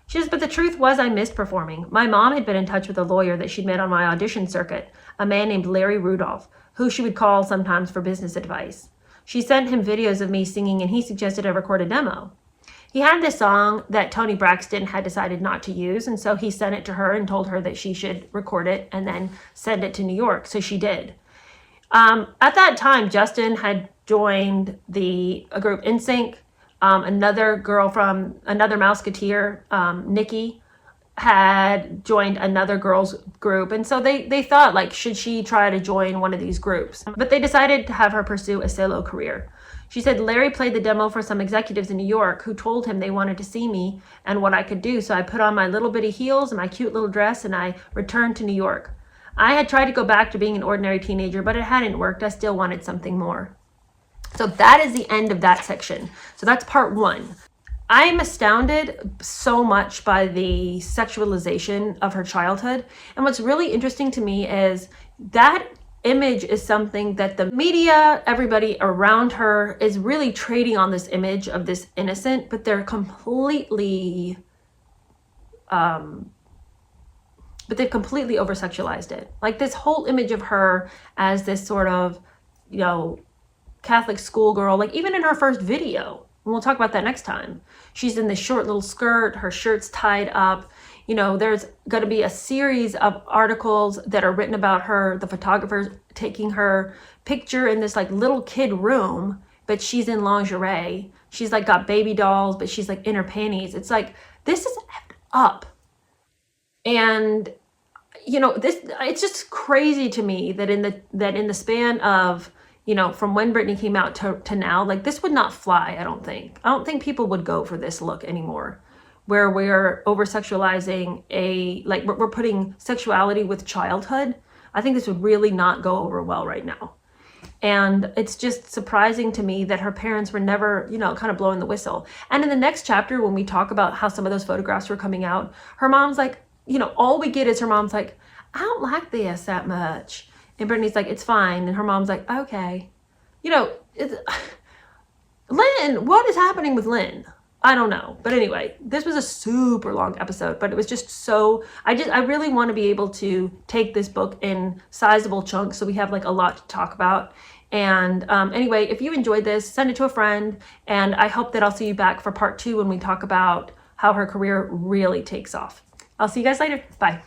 A: She says, but the truth was I missed performing. My mom had been in touch with a lawyer that she'd met on my audition circuit, a man named Larry Rudolph, who she would call sometimes for business advice. She sent him videos of me singing and he suggested I record a demo. He had this song that Toni Braxton had decided not to use, and so he sent it to her and told her that she should record it and then send it to New York, so she did. At that time, Justin had joined a group NSYNC. Another girl from another Mouseketeer, Nikki, had joined another girls group. And so they thought, like, should she try to join one of these groups? But they decided to have her pursue a solo career. She said, Larry played the demo for some executives in New York who told him they wanted to see me and what I could do. So I put on my little bitty heels and my cute little dress and I returned to New York. I had tried to go back to being an ordinary teenager, but it hadn't worked. I still wanted something more. So that is the end of that section. So that's part one. I am astounded so much by the sexualization of her childhood. And what's really interesting to me is that image is something that the media, everybody around her is really trading on this image of this innocent, but they've completely over-sexualized it. Like this whole image of her as this sort of, Catholic schoolgirl, like even in her first video, and we'll talk about that next time, she's in this short little skirt, her shirt's tied up. There's going to be a series of articles that are written about her, the photographers taking her picture in this like little kid room, but she's in lingerie. She's like got baby dolls, but she's like in her panties. It's like, this is effed up. And it's just crazy to me that in the span of, from when Britney came out to now, like this would not fly. I don't think people would go for this look anymore, where we're over-sexualizing we're putting sexuality with childhood. I think this would really not go over well right now. And it's just surprising to me that her parents were never, kind of blowing the whistle. And in the next chapter, when we talk about how some of those photographs were coming out, her mom's like, all we get is her mom's like, I don't like this that much. And Brittany's like, it's fine. And her mom's like, okay. Lynn, what is happening with Lynn? I don't know. But anyway, this was a super long episode, but it was just so, I really want to be able to take this book in sizable chunks so we have like a lot to talk about. And anyway, if you enjoyed this, send it to a friend. And I hope that I'll see you back for part 2 when we talk about how her career really takes off. I'll see you guys later. Bye.